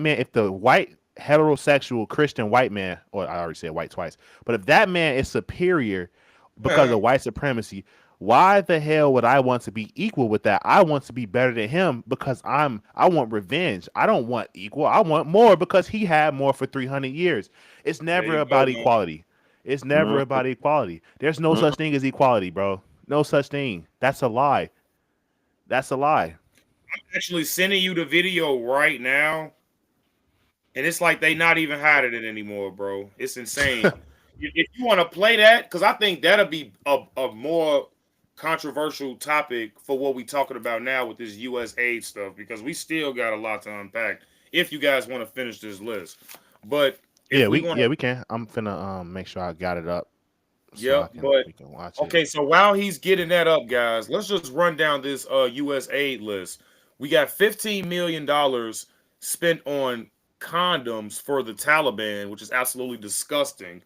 heterosexual Christian white man, or I already said white twice, but if that man is superior because of white supremacy, why the hell would I want to be equal with that? I want to be better than him because I want revenge. I don't want equal. I want more because he had more for 300 years. It's There never you go, about man. equality. It's never about equality. There's no such thing as equality, bro. No such thing. That's a lie. That's a lie. Actually sending you the video right now, and it's like they not even hiding it anymore, bro. It's insane. If you want to play that, because I think that'll be a more controversial topic for what we talking about now with this U.S. aid stuff, because we still got a lot to unpack. If you guys want to finish this list, but if Yeah, we want we can. I'm finna make sure I got it up so yep. But we can watch it. okay, so while he's getting that up, guys, let's just run down this U.S. aid list. We got $15 million spent on condoms for the Taliban, which is absolutely disgusting.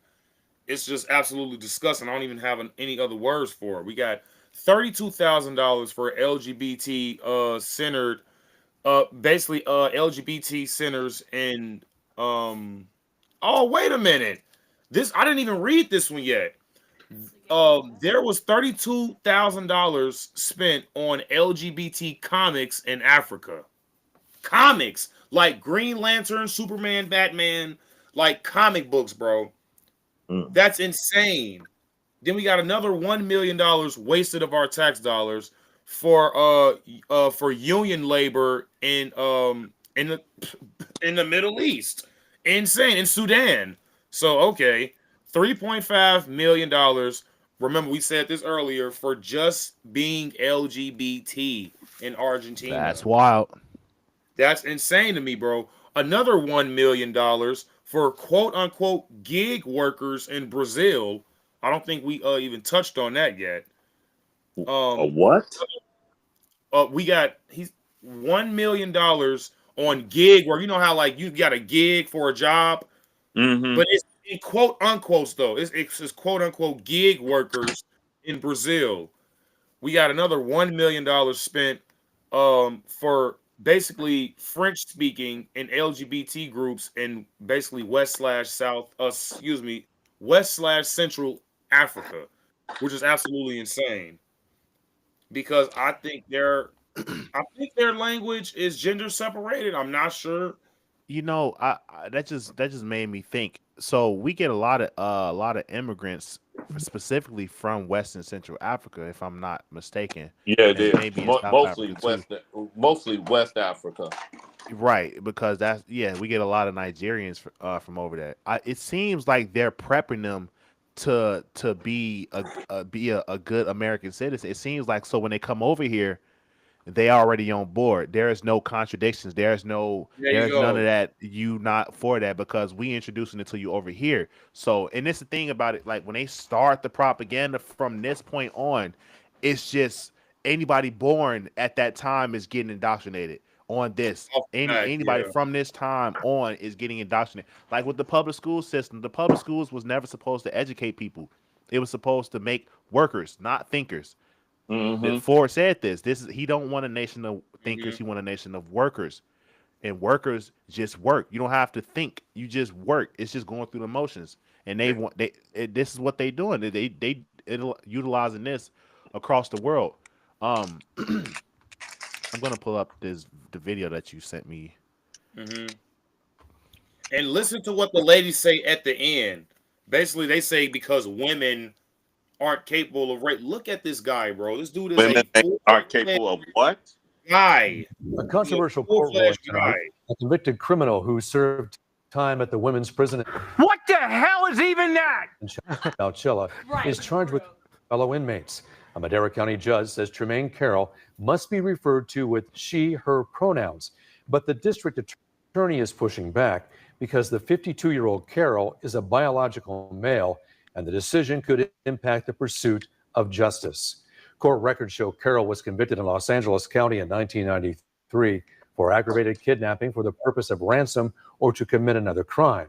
It's just absolutely disgusting. I don't even have any other words for it. We got $32,000 for LGBT centered, basically LGBT centers in. Oh, wait a minute. This I didn't even read this one yet. There was $32,000 spent on LGBT comics in Africa. Comics like Green Lantern, Superman, Batman, like comic books, bro. That's insane. Then we got another $1 million wasted of our tax dollars for union labor in the Middle East. Insane. In Sudan. So okay, $3.5 million. Remember, we said this earlier, for just being LGBT in Argentina. That's wild. That's insane to me, bro. Another $1 million for quote unquote gig workers in Brazil. I don't think we even touched on that yet. A what? We got he's $1 million on gig work. You know how like you got a gig for a job, but it's in quote unquote though. It's quote unquote gig workers in Brazil. We got another $1 million spent for basically French speaking and LGBT groups in basically West/Central Africa, which is absolutely insane. Because I think their language is gender separated. I'm not sure. You know, that just made me think. So we get a lot of immigrants, specifically from West and Central Africa, if I'm not mistaken. Yeah, it And is. maybe in South Mostly Africa too. mostly West Africa. Right, because we get a lot of Nigerians from over there. It seems like they're prepping them to be a good American citizen. It seems like so when they come over here, they already on board. There is no contradictions. There's There you none go. of that. You not for that because we introducing it to you over here. So, and it's the thing about it. Like when they start the propaganda from this point on, it's just anybody born at that time is getting indoctrinated on this. Off the back, Anybody yeah. from this time on is getting indoctrinated. Like with the public school system, the public schools was never supposed to educate people. It was supposed to make workers, not thinkers. That Ford said this. He don't want a nation of thinkers. Mhm. He want a nation of workers, and workers just work. You don't have to think. You just work. It's just going through the motions. And this is what they doing. They utilizing this across the world. I'm gonna pull up the video that you sent me. Mhm. And listen to what the ladies say at the end. Basically, they say because women aren't capable of rape. Look at this guy, bro. This dude is Women a full are capable of what? guy. A controversial Full court ruling fledged tonight. guy. A convicted criminal who served time at the women's prison What the hell is even that? in Alchilla Right, is charged with for real. fellow inmates. A Madera County judge says Tremaine Carroll must be referred to with she, her pronouns. But the district attorney is pushing back because the 52-year-old Carroll is a biological male, and the decision could impact the pursuit of justice. Court records show Carroll was convicted in Los Angeles County in 1993 2003 for aggravated kidnapping for the purpose of ransom or to commit another crime.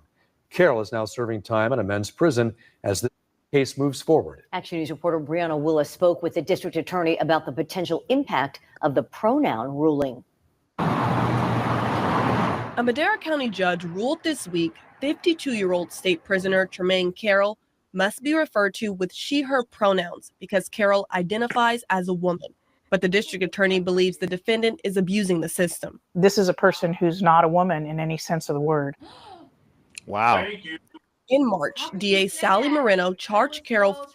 Carroll is now serving time in a men's prison as the case moves forward. Action News reporter Brianna Willis spoke with the district attorney about the potential impact of the pronoun ruling. A Madera County judge ruled this week 52-year-old state prisoner Tremaine Carroll must be referred to with she/her pronouns because Carroll identifies as a woman. But the district attorney believes the defendant is abusing the system. This is a person who's not a woman in any sense of the word. Wow. In March, DA Sally Moreno charged Carroll.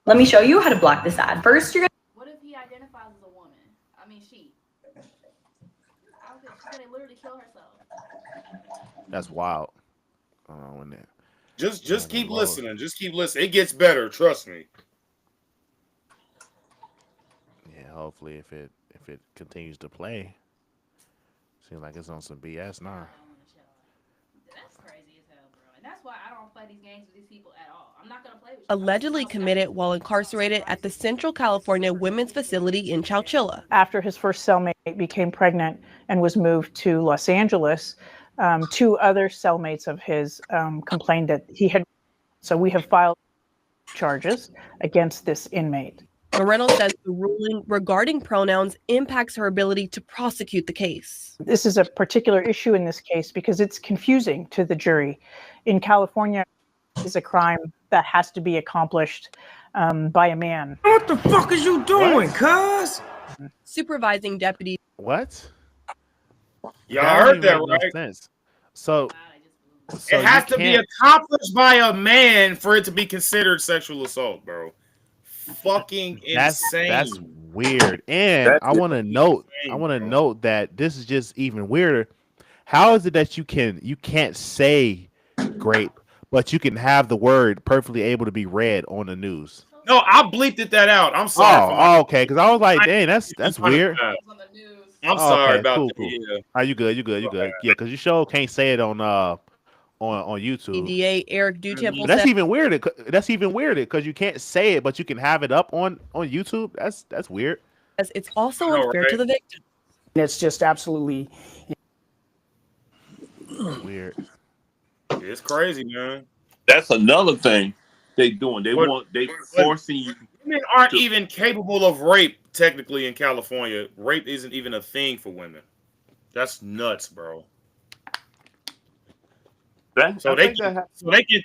Let me show you how to block this ad. First, you're going to... What if he identifies as a woman? I mean, she. She's gonna literally kill herself. That's wild. Just keep listening. Just keep listening. It gets better. Trust me. Yeah, hopefully if it continues to play, seems like it's on some BS now. That's crazy as hell, bro. And that's why I don't play these games with these people at all. I'm not gonna play with you. Allegedly committed while incarcerated at the Central California Women's Facility in Chowchilla. After his first cellmate became pregnant and was moved to Los Angeles, 2 other cellmates of his complained that he had. So we have filed charges against this inmate. Moreno says the ruling regarding pronouns impacts her ability to prosecute the case. This is a particular issue in this case because it's confusing to the jury. In California, is a crime that has to be accomplished by a man. What the fuck is you doing, cuz? Supervising deputy. What? Y'all heard that, right? Sense. So it has to be accomplished by a man for it to be considered sexual assault, bro. Fucking insane. That's weird. And I want to note that this is just even weirder. How is it that you can't say grape, but you can have the word perfectly able to be read on the news? No, I bleeped that out. I'm sorry. Oh, okay. Because I was like, dang, that's weird. I'm sorry about cool, that. Cool. Yeah. Are you good? You good? Yeah, because you sure can't say it on YouTube. DA Eric Dutemple That's even weirder. That's even weirder because you can't say it, but you can have it up on YouTube. That's weird. It's also unfair to the victim. It's just absolutely weird. It's crazy, man. That's another thing they doing. They forcing you. Women aren't even capable of rape technically in California. Rape isn't even a thing for women. That's nuts, bro. So they can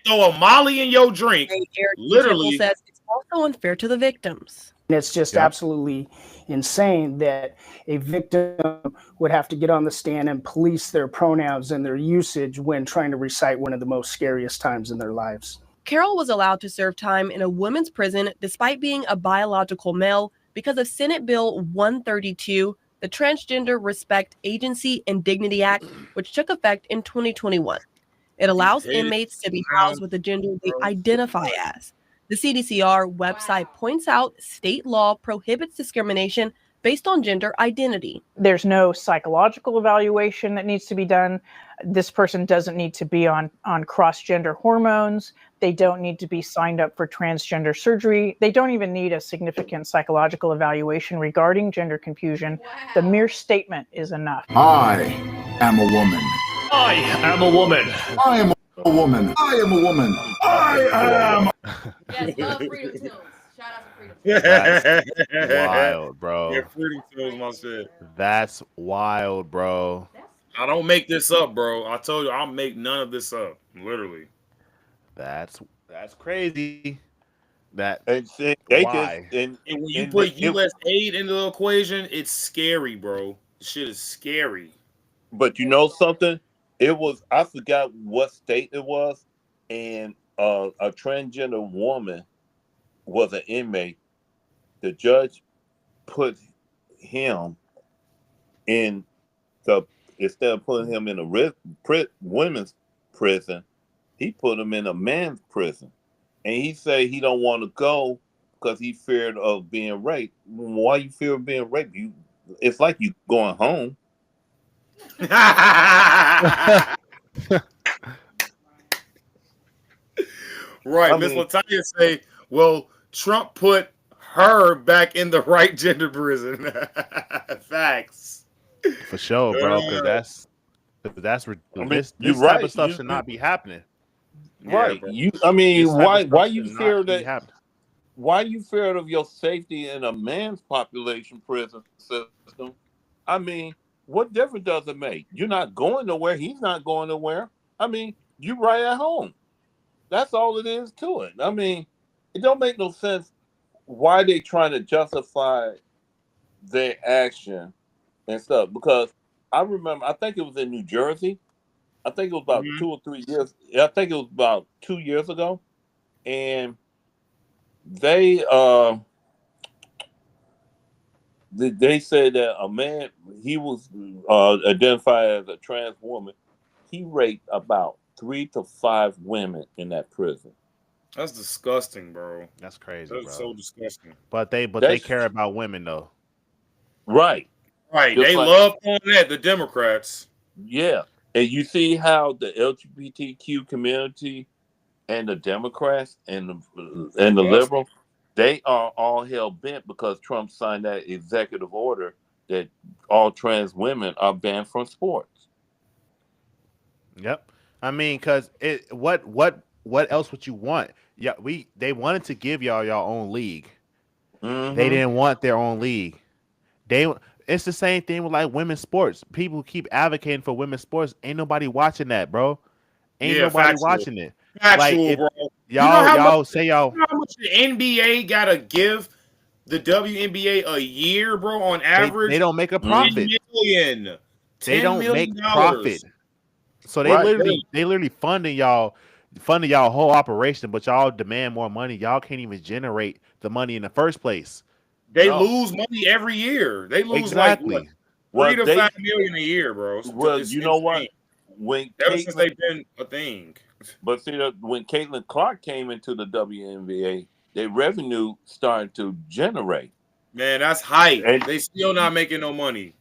throw a Molly in your drink. Literally says it's also unfair to the victims. It's just absolutely insane that a victim would have to get on the stand and police their pronouns and their usage when trying to recite one of the most scariest times in their lives. Carroll was allowed to serve time in a women's prison despite being a biological male because of Senate Bill 132, the Transgender Respect Agency and Dignity Act, which took effect in 2021. It allows inmates to be housed with the gender they identify as. The CDCR website points out state law prohibits discrimination based on gender identity. There's no psychological evaluation that needs to be done. This person doesn't need to be on cross-gender hormones. They don't need to be signed up for transgender surgery. They don't even need a significant psychological evaluation regarding gender confusion. The mere statement is enough. I am a woman. I am a woman. I am a woman. I am a woman. I am. Yes, love Freedom Tunes. Shout out to Freedom Tunes. That's wild, bro. Yeah, Freedom Tunes, my shit. That's wild, bro. I don't make this up, bro. I told you, I'll make none of this up. Literally. That's crazy. That and when you put U.S. aid into the equation, it's scary, bro. Shit is scary. But you know something? I forgot what state it was, and a transgender woman was an inmate. The judge put him in instead of putting him in a women's prison, he put him in a man's prison. And he said he don't want to go because he feared of being raped. Why you fear of being raped? It's like you going home. Right. Miss Latanya say, well, Trump put her back in the right gender prison. Facts. For sure, bro. Because that's I mean, you're this type of right. stuff should not be happening. Yeah, Right. bro. I mean, This type of why stuff you should not fear be that? happening. Why you fear of your safety in a man's population prison system? I mean, what difference does it make? You're not going nowhere. He's not going nowhere. I mean, you right at home. That's all it is to it. I mean, it don't make no sense why they trying to justify their action and stuff. Because I remember, I think it was in New Jersey. I think it was about Mhm. 2 or 3 years. I think it was about 2 years ago, and they they said that a man, he was identified as a trans woman. He raped about 3 to 5 women in that prison. That's disgusting, bro. That's crazy, That's bro. so disgusting. But they That's care about women though. right. Right. Just They like, love on that, the Democrats. yeah. And you see how the LGBTQ community and the Democrats and the Disgusting. liberals, they are all hell bent because Trump signed that executive order that all trans women are banned from sports. Yep. I mean, cause what else would you want? Yeah, they wanted to give y'all own league. They Mm-hmm. didn't want their own league. They it's the same thing with like women's sports. People keep advocating for women's sports. Ain't nobody watching that, bro. Ain't Yeah, nobody factual. watching it. Like Factual, if bro. y'all say y'all You know how much the NBA gotta give the WNBA a year, bro, on they average? don't make a 10 Mm-hmm. profit. million. They $10 don't million. make profit. So they Right. literally they literally funding y'all whole operation, but y'all demand more money. Y'all can't even generate the money in the first place. They No. lose money every year. They lose like what, Exactly. three Well, to they five million a year, bro. well, It's you know insane. what? When Ever since Caitlin, they've been a thing. but see, when Caitlin Clark came into the WNBA, their revenue started to generate. Man, that's hype. And They still not making no money.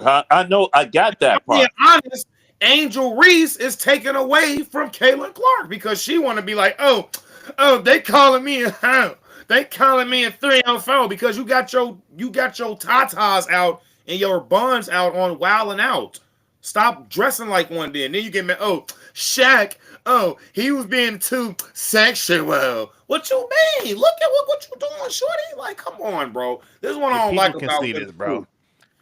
I know I got I'm that being part. honest. Angel Reese is taken away from Caitlin Clark because she want to be like, oh, they calling me they calling me in 304 because you got your tatas out and your buns out on Wild and Out. Stop dressing like one then. Then you get mad. Oh, Shaq. Oh, he was being too sexual. What you mean? Look at what you doing, shorty. Like, come on, bro. This is what I Yeah, don't like people can about see women this, too. bro.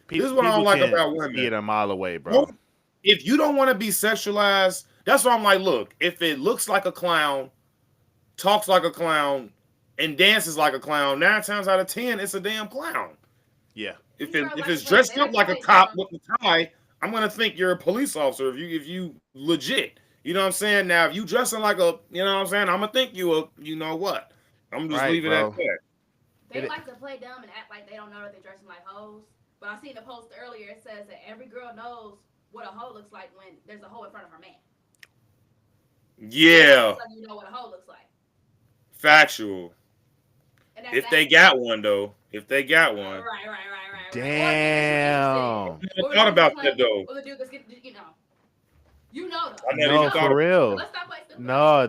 This is what I People don't like can about see women. it a mile away, bro. Don't- If you don't want to be sexualized, that's why I'm like, look, if it looks like a clown, talks like a clown, and dances like a clown, 9 times out of 10, it's a damn clown. Yeah. If it's dressed up like a cop with a tie, I'm gonna think you're a police officer if you legit. You know what I'm saying? Now if you dressing like a, you know what I'm saying, I'm gonna think you a, you know what? I'm just Right, leave it at bro. that. They like to play dumb and act like they don't know that they're dressing like hoes. But I seen a post earlier. It says that every girl knows what a hoe looks like when there's a hoe in front of her man. Yeah, So you know what a hoe looks like. factual. And that's If they got one though, if they got one, right. Damn. I never thought about that though. Or the dude that's getting, you know them. I never No, even thought for about real. Let's stop playing stupid. No,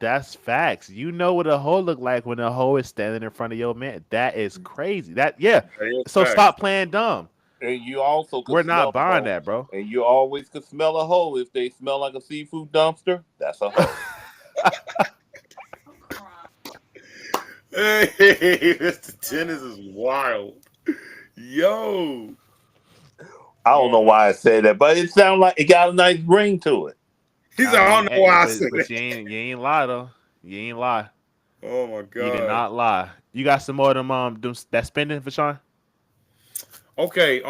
that's facts. You know what a hoe look like when a hoe is standing in front of your man. That is crazy. Yeah. that. That is So facts. stop playing dumb. And you also could We're smell not a buying hoe. that, bro. And you always could smell a hoe if they smell like a seafood dumpster. That's a hoe. Hey, Mr. Tennis is wild. Yo. I don't know why I said that, but it sounded like it got a nice ring to it. He said, I I mean, don't know why I but, said but that. you ain't lie though. You ain't lie. Oh my You did God. not lie. You got some more of them that spending for Sean? Okay,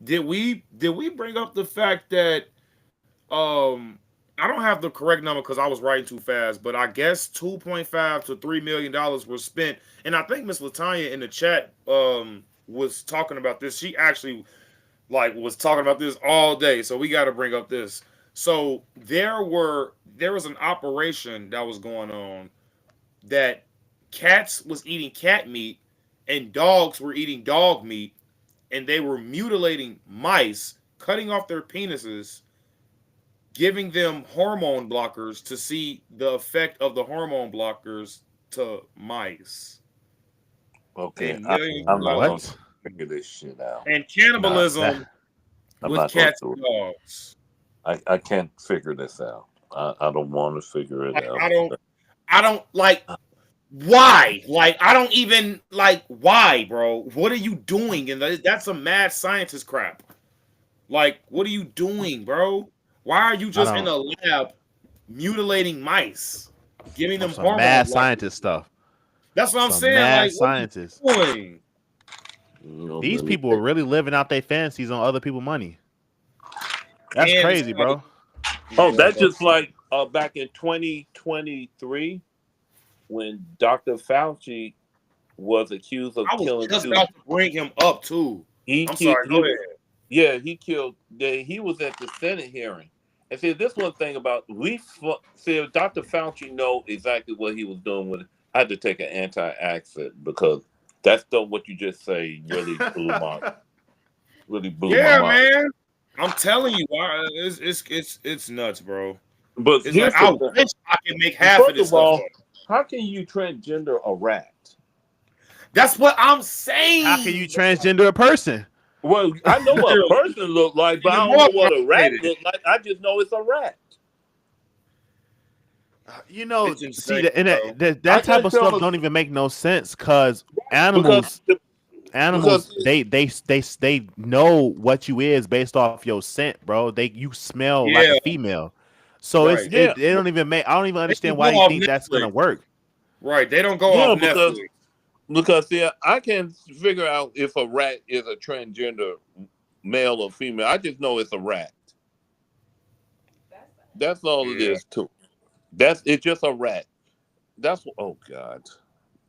did we bring up the fact that I don't have the correct number because I was writing too fast, but I guess 2.5 to $3 million was spent. And I think Miss Latanya in the chat was talking about this. She actually was talking about this all day. So we got to bring up this. So there was an operation that was going on that cats was eating cat meat and dogs were eating dog meat, and they were mutilating mice, cutting off their penises, giving them hormone blockers to see the effect of the hormone blockers to mice. Okay, And millions of I'm not dollars. going to figure this shit out. And Nah, cannibalism I'm with not going cats through and it. dogs. I can't figure this out. I don't want to figure it Like out. I don't like why? Like I don't even like why, bro? What are you doing? And that's some mad scientist crap. Like, what are you doing, bro? Why are you I just in don't. a lab mutilating mice, giving On them some hormones? mad Like, scientist stuff. that's what I'm Some saying. mad Like, what are you scientists. doing? These people are really living out their fantasies on other people's money. That's And it's crazy, like, bro. Oh, yeah, that's bro. just like back in 2023 when Dr. Fauci was accused of I was killing just two. about to bring him up too. I'm sorry. He Go was, ahead. yeah, he killed. He was at the Senate hearing, and see, this one thing about see, Dr. Fauci know exactly what he was doing with it. I had to take an anti-accent because that's the what you just say really blew my Yeah, mind. man. I'm telling you, it's nuts, bro. But It's like here's I the thing. wish I could make half of First this of stuff all, up. how can you transgender a rat? That's what I'm saying. How can you transgender a person? Well, I know what a person look like, but I Even don't more know what a rat complicated. look like. I just know it's a rat. You know, It's see, insane, and bro. that type of stuff don't even make no sense because animals, because they know what you is based off your scent, bro. You smell like a Yeah, female, so right. yeah, it don't even make. I don't even They can understand go why you off think that's gonna Netflix. work. Right. They don't go off yeah, Netflix. because see, I can figure out if a rat is a transgender male or female. I just know it's a rat. That's all it Yeah. is too. It's just a rat. Oh God,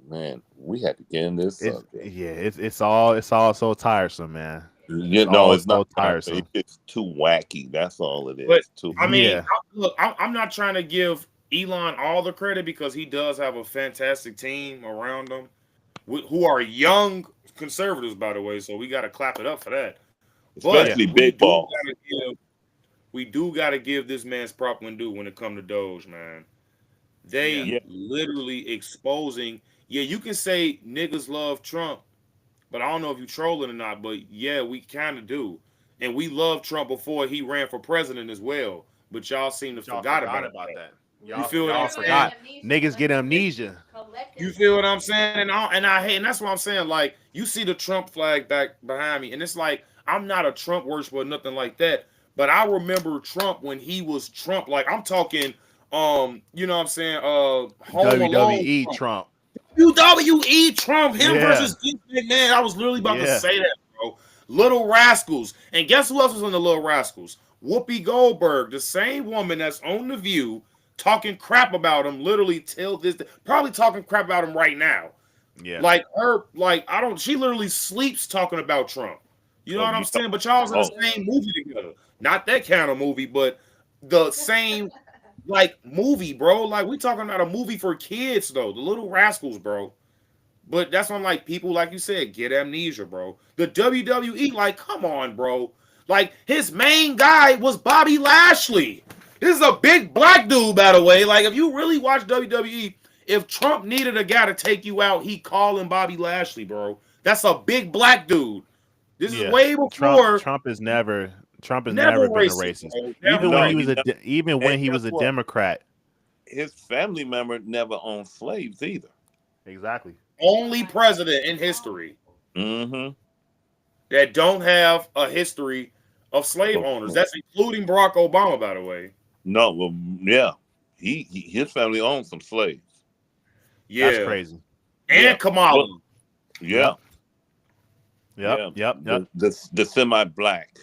man, we had to get in this subject. It's all so tiresome, man. It's You know, all it's not so time. tiresome. It's too wacky. That's all it But is. Too. I mean, Yeah, look, I'm not trying to give Elon all the credit because he does have a fantastic team around him who are young conservatives, by the way. So we got to clap it up for that. But yeah. Especially big balls. we do got to give this man's prop when due when it come to Doge, man. They Yeah. literally exposing. Yeah, you can say niggas love Trump, but I don't know if you trolling or not. But yeah, we kind of do, and we loved Trump before he ran for president as well. But y'all seem to Y'all forgot forgot about about that. that. You feel what Y'all I'm saying? forgot. Niggas get amnesia. You feel what I'm saying? And I hate, and that's what I'm saying. Like, you see the Trump flag back behind me, and it's like I'm not a Trump worshiper or nothing like that. But I remember Trump when he was Trump. Like I'm talking, you know what I'm saying? Home Alone WWE Trump. Trump. WWE Trump, him Yeah, versus Vince McMahon. I was literally about to yeah. say that, bro. Little Rascals. And guess who else was in the Little Rascals? Whoopi Goldberg, the same woman that's on The View, talking crap about him literally till this day. Probably talking crap about him right now. Yeah. Like her, like I don't she literally sleeps talking about Trump. You know what I'm saying? But y'all's in the same movie together. Not that kind of movie, but the same like movie, bro. Like we talking about a movie for kids though, The Little Rascals, bro. But that's when like people, like you said, get amnesia, bro. The WWE, like, come on, bro. Like his main guy was Bobby Lashley. This is a big black dude, by the way. Like if you really watch WWE, if Trump needed a guy to take you out, he calling Bobby Lashley, bro. That's a big black dude. This is way before Trump has never never been a racist, racist. bro. Never No, racist. Even when and he guess was a what? Democrat. His family member never owned slaves either. Exactly. Only president in history Mm-hmm. that don't have a history of slave owners. That's including Barack Obama, by the way. No, well, yeah, his family owned some slaves. Yeah, That's crazy. And Yeah. Kamala. Well, yeah. Yep. The semi-black.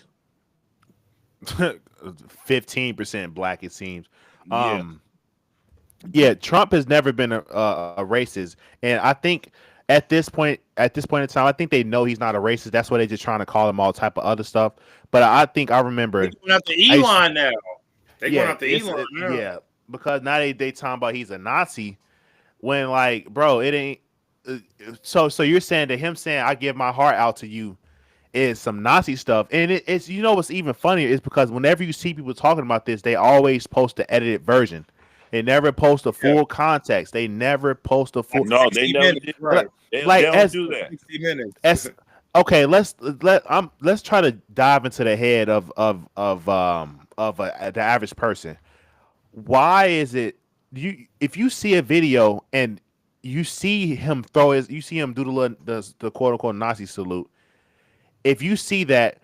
15% black, it seems. Yeah. Yeah, Trump has never been a racist, and I think at this point in time, I think they know he's not a racist. That's why they're just trying to call him all type of other stuff. But I think I remember They going after Elon now. They going after Elon now. Yeah, because now they talking about he's a Nazi when like, bro, it ain't. So you're saying that him saying I give my heart out to you is some Nazi stuff, and it's you know what's even funnier is because whenever you see people talking about this, they always post the edited version. They never post the full context. They never post the full. No, they never did. Right. They don't do that. 60 minutes. Okay, let's try to dive into the head the average person. Why is it you if you see a video and you see him do the quote unquote Nazi salute. If you see that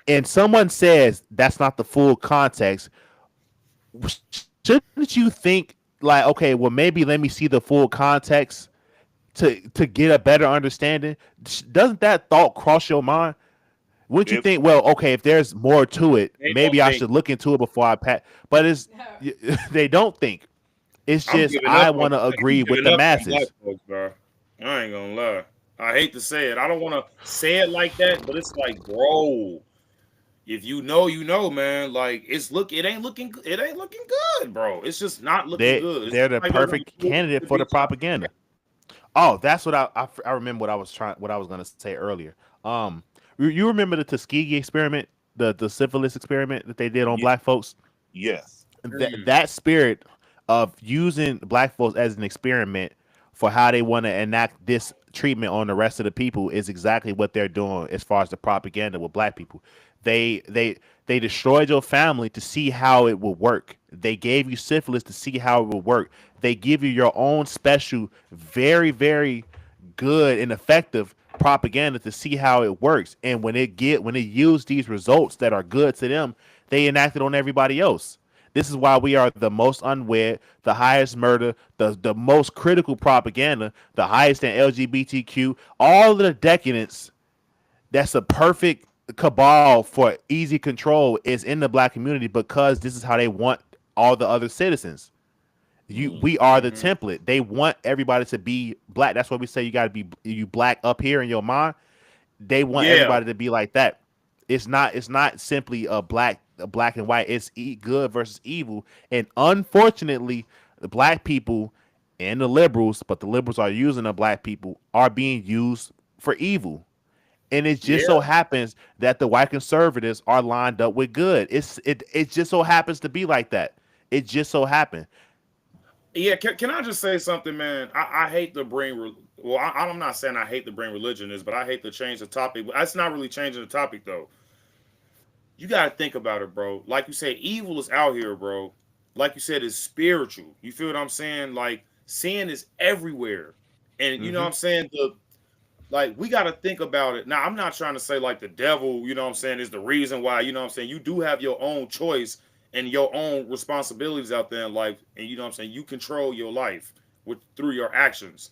and someone says that's not the full context, shouldn't you think like, okay, well maybe let me see the full context to get a better understanding? Doesn't that thought cross your mind? Wouldn't you If think, well, okay, if there's more to it, They don't maybe I think. should look into it before I pat? But it's they don't think. It's I'm just giving I up on want to I'm agree with giving the up on black masses. folks, bro. I ain't gonna lie. I hate to say it. I don't want to say it like that, but it's like, bro, if you know, you know, man. Like it ain't looking, it ain't looking good, bro. It's just not looking good. It's They're the like they're gonna perfect do it candidate to for be the tough. propaganda. Oh, that's what I remember what I was gonna say earlier. You remember the Tuskegee experiment, the syphilis experiment that they did on ye- black folks? yes, That spirit of using black folks as an experiment for how they want to enact this treatment on the rest of the people is exactly what they're doing as far as the propaganda with black people. They destroyed your family to see how it would work. They gave you syphilis to see how it would work. They give you your own special, very good and effective propaganda to see how it works. And when it use these results that are good to them, they enact it on everybody else. This is why we are the most unwed, the highest murder, the most critical propaganda, the highest in LGBTQ, all of the decadence that's a perfect cabal for easy control is in the black community because this is how they want all the other citizens. We are the Mm-hmm. template. They want everybody to be black. That's why we say you got to be you black up here in your mind. They want Yeah, everybody to be like that. It's not simply a black and white. It's good versus evil. And unfortunately, the black people and the liberals, but the liberals are using the black people, are being used for evil. And it just so yeah, happens that the white conservatives are lined up with good. It just so happens to be like that. It just so happened. yeah. Can I just say something, man? I hate to bring. Well, I'm not saying I hate to bring religion in this, but I hate to change the topic. That's not really changing the topic though. You got to think about it, bro. Like you said, evil is out here, bro. Like you said, it's spiritual. You feel what I'm saying? Like sin is everywhere, and you know what Hmm. I'm saying. The like we got to think about it. Now, I'm not trying to say like the devil, you know what I'm saying, is the reason why. You know what I'm saying. You do have your own choice and your own responsibilities out there in life, and you know what I'm saying. You control your life with through your actions.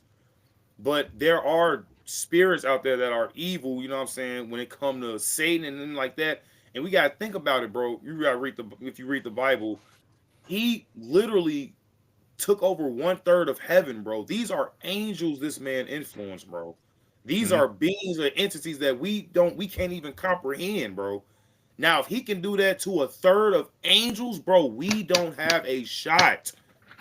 But there are spirits out there that are evil, you know what I'm saying, when it comes to Satan and then like that. And we gotta think about it, bro. You gotta read the if you read the Bible, he literally took over 1/3 of heaven, bro. These are angels this man influenced, bro. These Hmm. are beings or entities that we can't even comprehend, bro. Now, if he can do that to 1/3 of angels, bro, we don't have a shot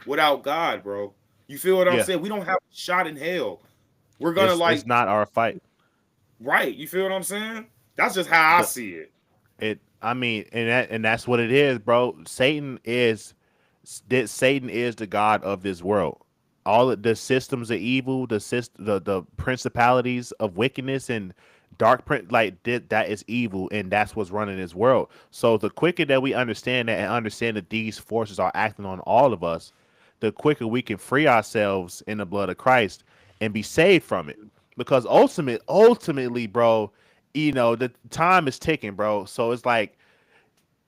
without God, bro. You feel what I'm Yeah, saying? We don't have a shot in hell. We're gonna it's like not our fight. right. You feel what I'm saying? That's just how I The see it. it I mean, and that's what it is, bro. Satan is the god of this world. All of the systems of evil, the principalities of wickedness and that is evil, and that's what's running this world. So the quicker that we understand that and understand that these forces are acting on all of us, the quicker we can free ourselves in the blood of Christ and be saved from it. Because ultimately, bro, the time is ticking, bro. So it's like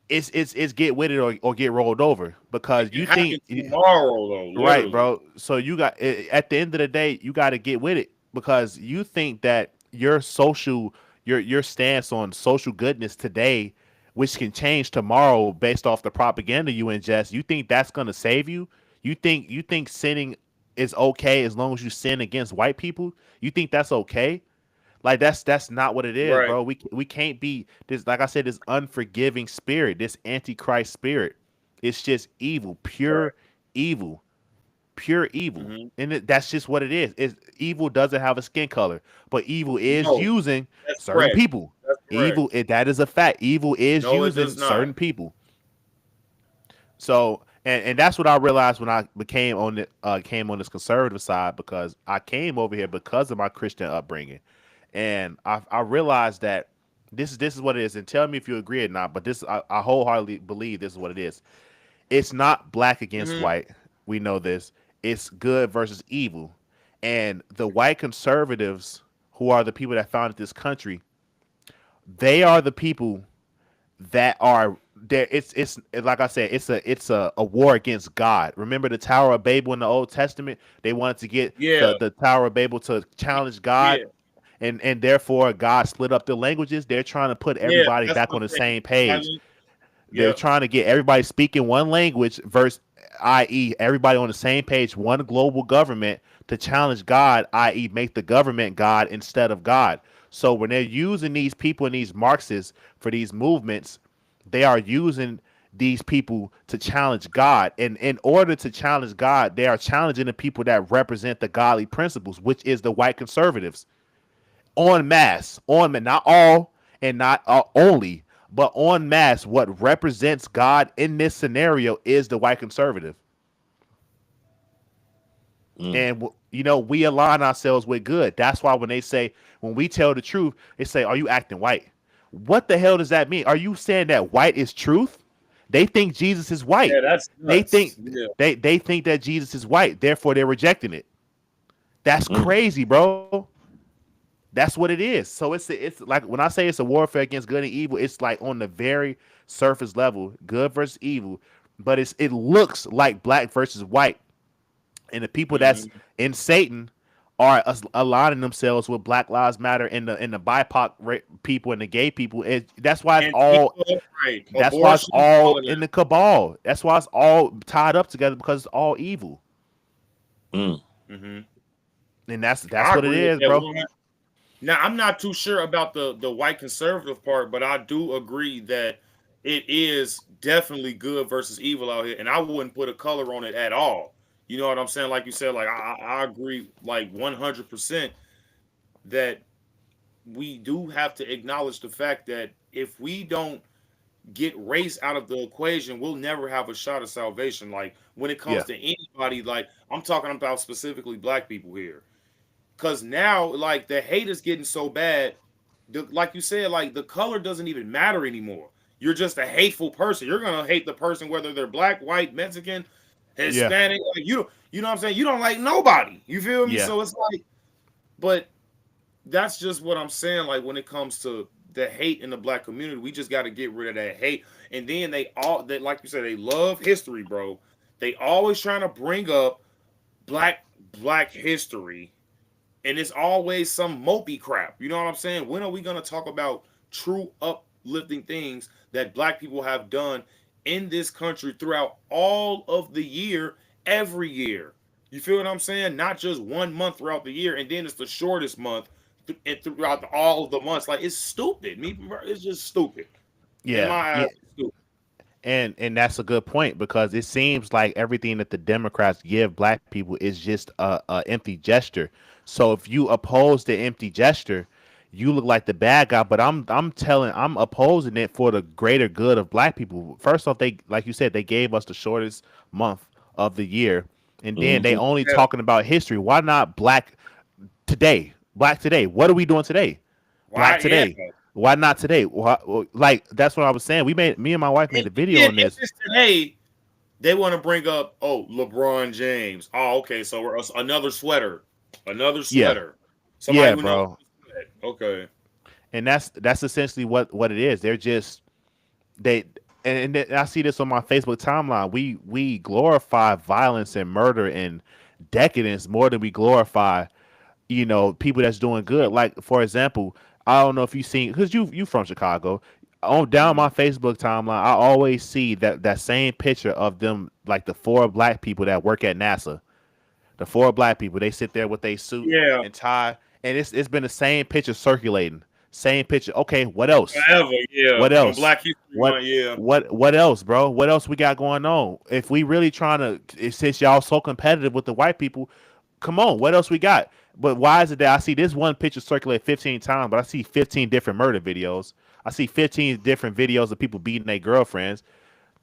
it's get with it or get rolled over because It can you happen think tomorrow, though. right, Literally. bro. So at the end of the day, you got to get with it because you think that your stance on social goodness today, which can change tomorrow based off the propaganda you ingest, you think that's gonna save you? You think sinning is okay as long as you sin against white people? You think that's okay? Like that's not what it is, Right. bro. We can't be this, like I said, this unforgiving spirit, this antichrist spirit. It's just evil, Right. evil, pure evil. Hmm. And that's just what it is. Evil doesn't have a skin color, but evil is No, using that's certain correct. people. That's correct. That is a fact. Evil is No, it does using not. certain people. So and that's what I realized when I came on this conservative side because I came over here because of my Christian upbringing. And I realized that this is what it is. And tell me if you agree or not. But I wholeheartedly believe this is what it is. It's not black against Hmm. white. We know this. It's good versus evil. And the white conservatives, who are the people that founded this country, they are the people that are there. It's like I said, it's a war against God. Remember the Tower of Babel in the Old Testament? They wanted to get Yeah, the Tower of Babel to challenge God, yeah, and therefore God split up the languages. They're trying to put yeah. everybody That's back what on the I'm saying. same page. Silent. They're Yeah. trying to get everybody speaking one language, versus, i.e., everybody on the same page, one global government to challenge God, i.e., make the government God instead of God. So when they're using these people and these Marxists for these movements, they are using these people to challenge God. And in order to challenge God, they are challenging the people that represent the godly principles, which is the white conservatives en masse, not all and not only, but en masse. What represents God in this scenario is the white conservative, Mm. and we align ourselves with good. That's why when we tell the truth, they say, "Are you acting white?" What the hell does that mean? Are you saying that white is truth? They think Jesus is white. Yeah, that's They nuts. think Yeah. they think that Jesus is white. Therefore, they're rejecting it. That's Mm. crazy, bro. That's what it is. So it's like when I say it's a warfare against good and evil, it's like on the very surface level, good versus evil, but it looks like black versus white, and the people that's Hmm. in Satan are aligning themselves with Black Lives Matter and the BIPOC people and the gay people. That's why it's all. Antifa, right? That's why it's Abortion, all all of in that. the cabal. That's why it's all tied up together because it's all evil, Mm. Hmm. and that's I what it agree with is, that. bro. Now, I'm not too sure about the white conservative part, but I do agree that it is definitely good versus evil out here, and I wouldn't put a color on it at all. You know what I'm saying? Like you said, like I agree like 100% that we do have to acknowledge the fact that if we don't get race out of the equation, we'll never have a shot of salvation. Like when it comes Yeah, to anybody, like I'm talking about specifically black people here. Cause now, like the hate is getting so bad, like you said, like the color doesn't even matter anymore. You're just a hateful person. You're gonna hate the person whether they're black, white, Mexican, yeah, Hispanic. Like you know what I'm saying. You don't like nobody. You feel me? yeah, So it's like, but that's just what I'm saying. Like when it comes to the hate in the black community, we just got to get rid of that hate. And then they like you said, they love history, bro. They always trying to bring up black black history, and it's always some mopey crap. You know what I'm saying? When are we gonna talk about true uplifting things that black people have done in this country throughout all of the year, every year? You feel what I'm saying? Not just 1 month throughout the year, and then it's the shortest month and throughout all of the months. Like it's stupid. It's just stupid. In my yeah, eyes, yeah. it's stupid. And that's a good point because it seems like everything that the Democrats give black people is just a empty gesture. So if you oppose the empty gesture, you look like the bad guy. But I'm opposing it for the greater good of black people. First off, they, like you said, they gave us the shortest month of the year, and then they Hmm. only Yeah. talking about history. Why not black today? Black today. What are we doing today? Black Why? Yeah. today. Why not today? Like that's what I was saying. Me and my wife made And a video then on if this. it's today, they want to bring up, oh, LeBron James. Oh, okay, so we're another sweater, another Yeah, sweater. Somebody yeah, who knows bro. sweat. Okay. And that's essentially what it is. They're just they and I see this on my Facebook timeline. We glorify violence and murder and decadence more than we glorify people that's doing good. Like for example, I don't know if you seen because you from Chicago. On down Hmm. my Facebook timeline, I always see that same picture of them, like the four black people that work at NASA. The four black people, they sit there with their suit Yeah. and tie, and it's been the same picture circulating. Same picture. Okay, what else? Forever. Yeah. What On else? Black History What Month. Yeah. what else, bro? What else we got going on? If we really trying to, since y'all so competitive with the white people, come on, what else we got? But why is it that I see this one picture circulate 15 times, but I see 15 different murder videos? I see 15 different videos of people beating their girlfriends,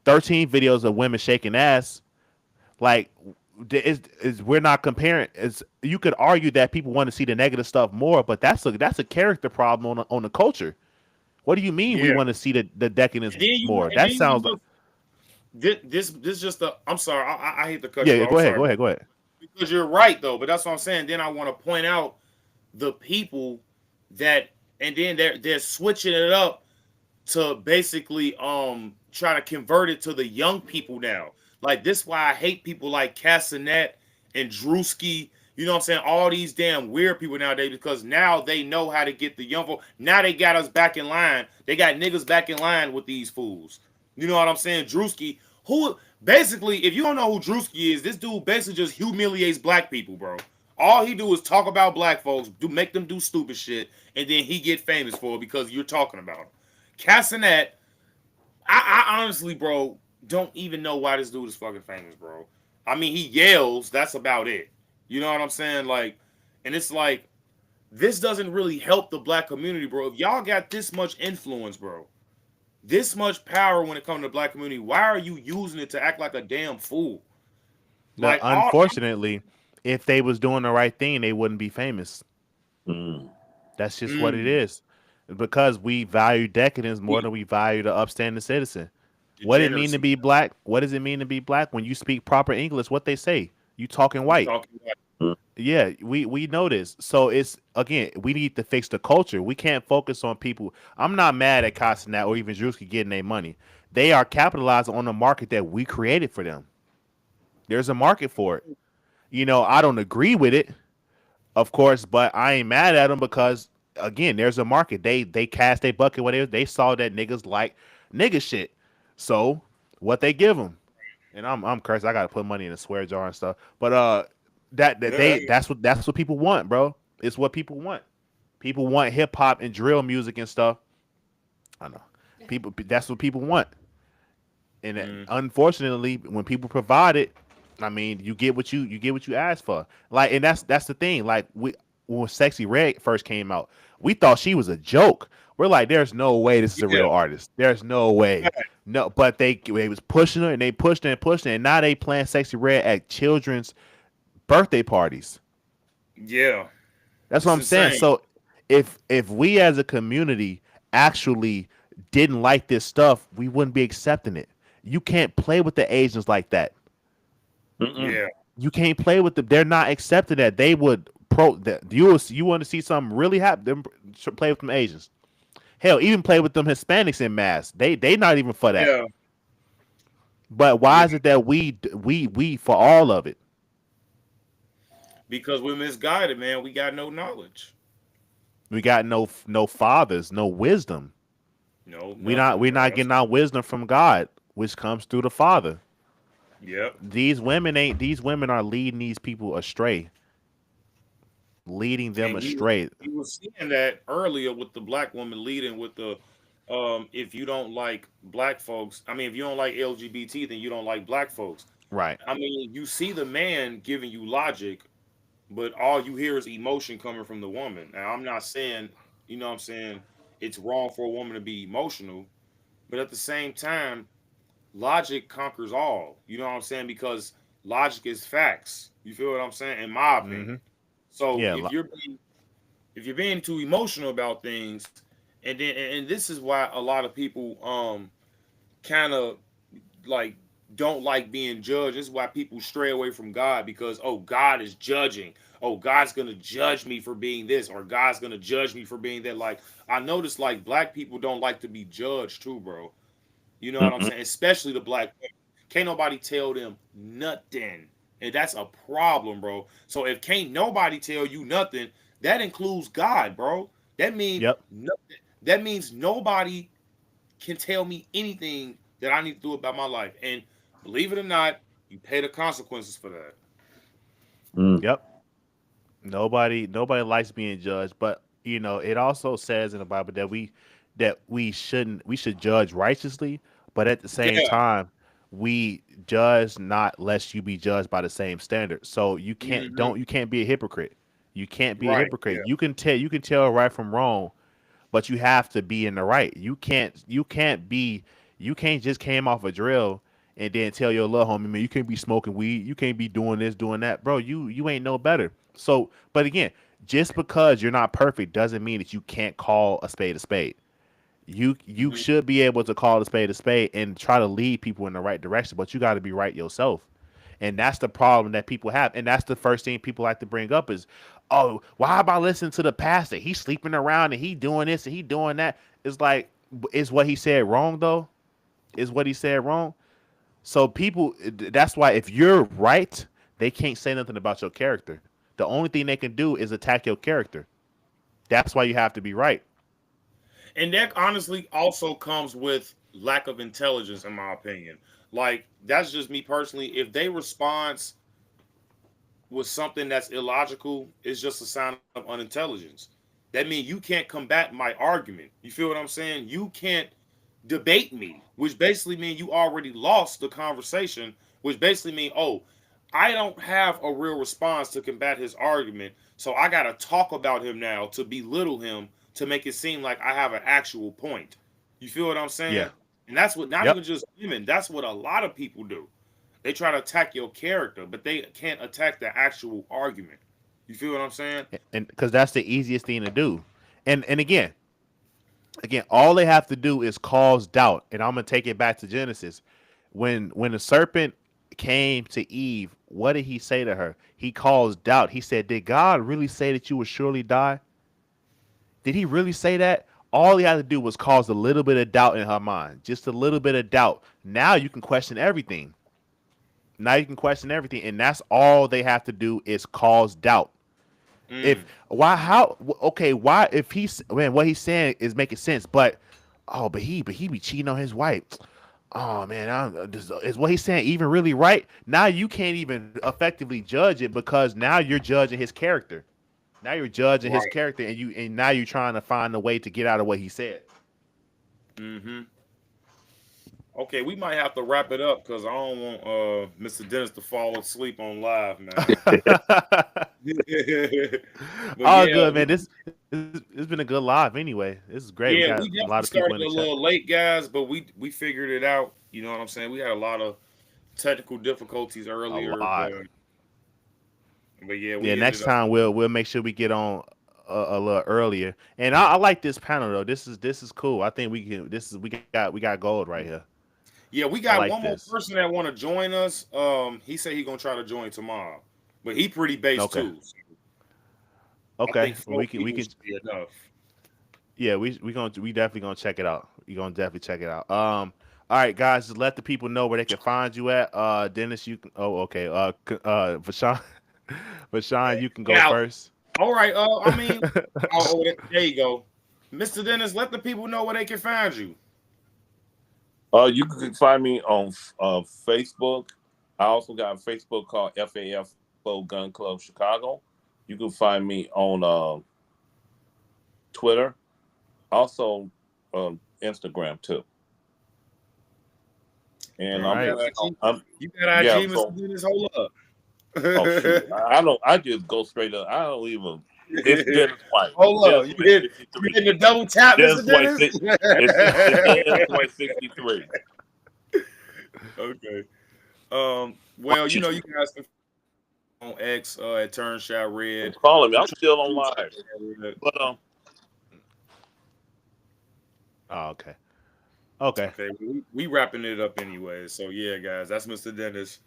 13 videos of women shaking ass. Like, is we're not comparing. Is you could argue that people want to see the negative stuff more, but that's a character problem on the culture. What do you mean we Yeah. want to see the decadence And then more? and then That you sounds like look, this just a. I'm sorry. I hate to cut you yeah. off. I'm Go ahead. sorry, Go bro. ahead. Go ahead. Because you're right though. But that's what I'm saying. Then I want to point out the people that, and then they're switching it up to basically try to convert it to the young people now. Like this why I hate people like Cassinet and Drewski. You know what I'm saying? All these damn weird people nowadays because now they know how to get the young folk. Now they got us back in line. They got niggas back in line with these fools. You know what I'm saying? Drewski, who basically, if you don't know who Drewski is, this dude basically just humiliates black people, bro. All he do is talk about black folks, make them do stupid shit, and then he get famous for it because you're talking about him. Cassinet, I honestly, bro, don't even know why this dude is fucking famous, bro. I mean, he yells. That's about it. You know what I'm saying? Like, and it's like, this doesn't really help the black community, bro. If y'all got this much influence, bro, this much power when it comes to the black community, why are you using it to act like a damn fool? Now, Like, all unfortunately, if they was doing the right thing, they wouldn't be famous. Mm. That's just what it is. Because we value decadence more than we value the upstanding citizen. What does it mean to degeneracy. be black? What does it mean to be black? When you speak proper English, what they say? You talking You white. talking about Yeah, we know this. So it's again, we need to fix the culture. We can't focus on people. I'm not mad at Costinat or even Drewski getting their money. They are capitalizing on the market that we created for them. There's a market for it. I don't agree with it, of course, but I ain't mad at them because again, there's a market. They cast a bucket when they saw that niggas like nigga shit. So what they give them, and I'm cursed. I gotta put money in a swear jar and stuff. But that's what people want, bro. It's what people want. People want hip hop and drill music and stuff. I know. People that's what people want. And unfortunately, when people provide it, I mean, you get what you ask for. Like, and that's the thing. Like when Sexy Red first came out, we thought she was a joke. We're like, there's no way this is a yeah, real artist. There's no way. No, but they was pushing her and they pushed her and pushed her, and now they playing Sexy Red at children's birthday parties. yeah. That's what It's I'm saying. insane. So if we as a community actually didn't like this stuff, we wouldn't be accepting it. You can't play with the Asians like that. Mm-mm. Yeah, You can't play with them. They're not accepting that. They would pro that you want to see something really happen. Them play with them Asians. Hell, even play with them Hispanics in mass. They not even for that. yeah, But yeah. why is it that we for all of it? Because we're misguided, man. We got no knowledge. We got no fathers, no wisdom. No, We not nothing, we're bro. not That's getting our wisdom from God, which comes through the Father. yep. These women are leading these people astray, leading them And astray. you were seeing that earlier with the black woman leading with the if you don't like black folks, I mean if you don't like LGBT, then you don't like black folks. Right. I mean, you see the man giving you logic, but all you hear is emotion coming from the woman. Now I'm not saying, you know what I'm saying, it's wrong for a woman to be emotional, but at the same time, logic conquers all. You know what I'm saying? Because logic is facts. You feel what I'm saying? In my Mm-hmm. opinion. So Yeah. if you're being too emotional about things, and this is why a lot of people kind of like don't like being judged. This is why people stray away from God because God is judging. Oh, God's gonna judge me for being this, or God's gonna judge me for being that. Like I noticed, like black people don't like to be judged too, bro. You know what I'm Mm-mm. saying? Especially the black women. Can't nobody tell them nothing. And that's a problem, bro. So if can't nobody tell you nothing, that includes God, bro. That means Yep. that means nobody can tell me anything that I need to do about my life. And believe it or not, you pay the consequences for that. Mm. Yep. Nobody likes being judged, but it also says in the Bible that we should judge righteously, but at the same Yeah. time, we judge not lest you be judged by the same standard. So Hmm. you can't be a hypocrite. You can't be a Right. hypocrite. Yeah. You can tell right from wrong, but you have to be in the right. You can't just came off a drill and then tell your little homie, man, you can't be smoking weed, you can't be doing this, doing that, bro. You ain't no better. So, but again, just because you're not perfect doesn't mean that you can't call a spade a spade. You should be able to call a spade and try to lead people in the right direction, but you got to be right yourself. And that's the problem that people have. And that's the first thing people like to bring up is, oh, why am I listening to the pastor? He's sleeping around and he doing this and he doing that. It's like, is what he said wrong though? Is what he said wrong? So people, that's why if you're right, they can't say nothing about your character. The only thing they can do is attack your character. That's why you have to be right. And that honestly also comes with lack of intelligence, in my opinion. Like, that's just me personally. If they respond with something that's illogical, it's just a sign of unintelligence. That means you can't combat my argument. You feel what I'm saying? You can't debate me, which basically means you already lost the conversation, which basically means, oh, I don't have a real response to combat his argument, so I got to talk about him now to belittle him to make it seem like I have an actual point. You feel what I'm Yeah. saying? And that's what, not Yep. even just women, that's what a lot of people do. They try to attack your character, but they can't attack the actual argument. You feel what I'm saying? And because that's the easiest thing to do. And again, all they have to do is cause doubt. And I'm gonna take it back to Genesis. When the serpent came to Eve, what did he say to her? He caused doubt. He said, "Did God really say that you would surely die? Did he really say that?" All he had to do was cause a little bit of doubt in her mind, just a little bit of doubt. Now you can question everything. Now you can question everything, and that's all they have to do is cause doubt. If why how okay why if he's man what he's saying is making sense, but he be cheating on his wife. Oh man, is what he's saying even really right? Now you can't even effectively judge it because now you're judging his character. Now you're judging his Right. character, and now you're trying to find a way to get out of what he said. Mm-hmm. Okay, we might have to wrap it up because I don't want Mr. Dennis to fall asleep on live, man. But All yeah, good, man. This been a good live anyway. This is great. We yeah, got we a lot definitely of people in started the a chat. little late, guys, but we figured it out. You know what I'm saying? We had a lot of technical difficulties A earlier, lot. but yeah, Yeah, we next ended up. time we'll make sure we get on a little earlier. And I like this panel though. This is cool. I think we can. This is we got gold right here. Yeah, we I got like one more this. person that want to join us. He said he gonna try to join tomorrow, but he pretty base Okay. too. So I Okay. think Well, four we people can. should be enough. Yeah, we definitely gonna check it out. We gonna definitely check it out. All right, guys, just let the people know where they can find you at. Dennis, you can. Oh, okay. Vashawn, Vashawn, you can go Now, first. all right. I mean, there you go, Mr. Dennis. Let the people know where they can find you. You can find me on Facebook. I also got a Facebook called FAFO Gun Club Chicago. You can find me on Twitter, also Instagram too. And All You right. got IG. I'm You got yeah. IG, So Mr. Dennis. Hold up. shoot, I don't. I just go straight up. I don't even. It's Dennis White. Hold up. Dennis You White hit you 63. hitting the double tap, Dennis Mr. White. Dennis. It's Dennis White 63. Okay. Well, you know, you guys can on X at Turnshot Red. Calling me. I'm still on live. But Oh, okay. Okay. Okay, we wrapping it up anyway. So yeah, guys, that's Mr. Dennis.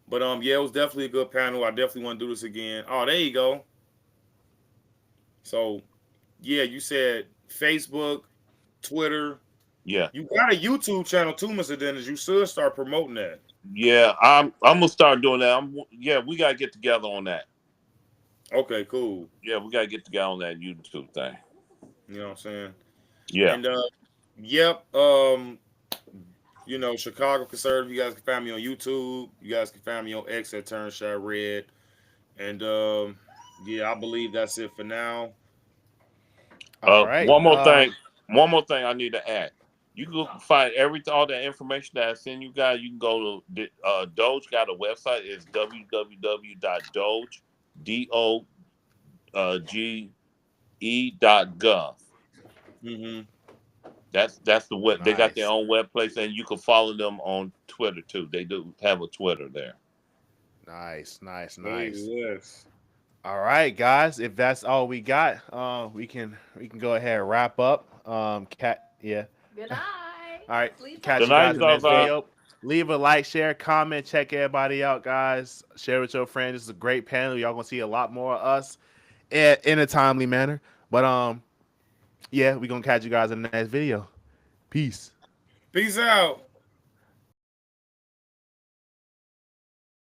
But yeah, it was definitely a good panel. I definitely want to do this again. Oh, there you go. So yeah, you said Facebook, Twitter. yeah, You got a YouTube channel too, Mr. Dennis. You should start promoting that. yeah. I'm gonna start doing that. Yeah, we gotta get together on that. Okay, cool. Yeah, we gotta get together on that YouTube thing. You know what I'm saying? Yeah. And yep. You know, Chicago Conservative. You guys can find me on YouTube. You guys can find me on X at Turnshot Red. And yeah, I believe that's it for now. All right. One more thing. One more thing I need to add. You can find all that information that I send you guys. You can go to Doge. Got a website. It's www.doge.gov. Mm-hmm. That's the web. They got their Nice. own web place, and you can follow them on Twitter too. They do have a Twitter there. Nice, nice, Say nice. less. All right, guys. If that's all we got, we can go ahead and wrap up. Cat, yeah. Good night. All right. Sleep Catch Good you tight. night, guys in the next Zaza. video. Leave a like, share, comment, check everybody out, guys. Share with your friends. This is a great panel. Y'all gonna see a lot more of us in a timely manner. But yeah, we gonna catch you guys in the next video. Peace. Peace out.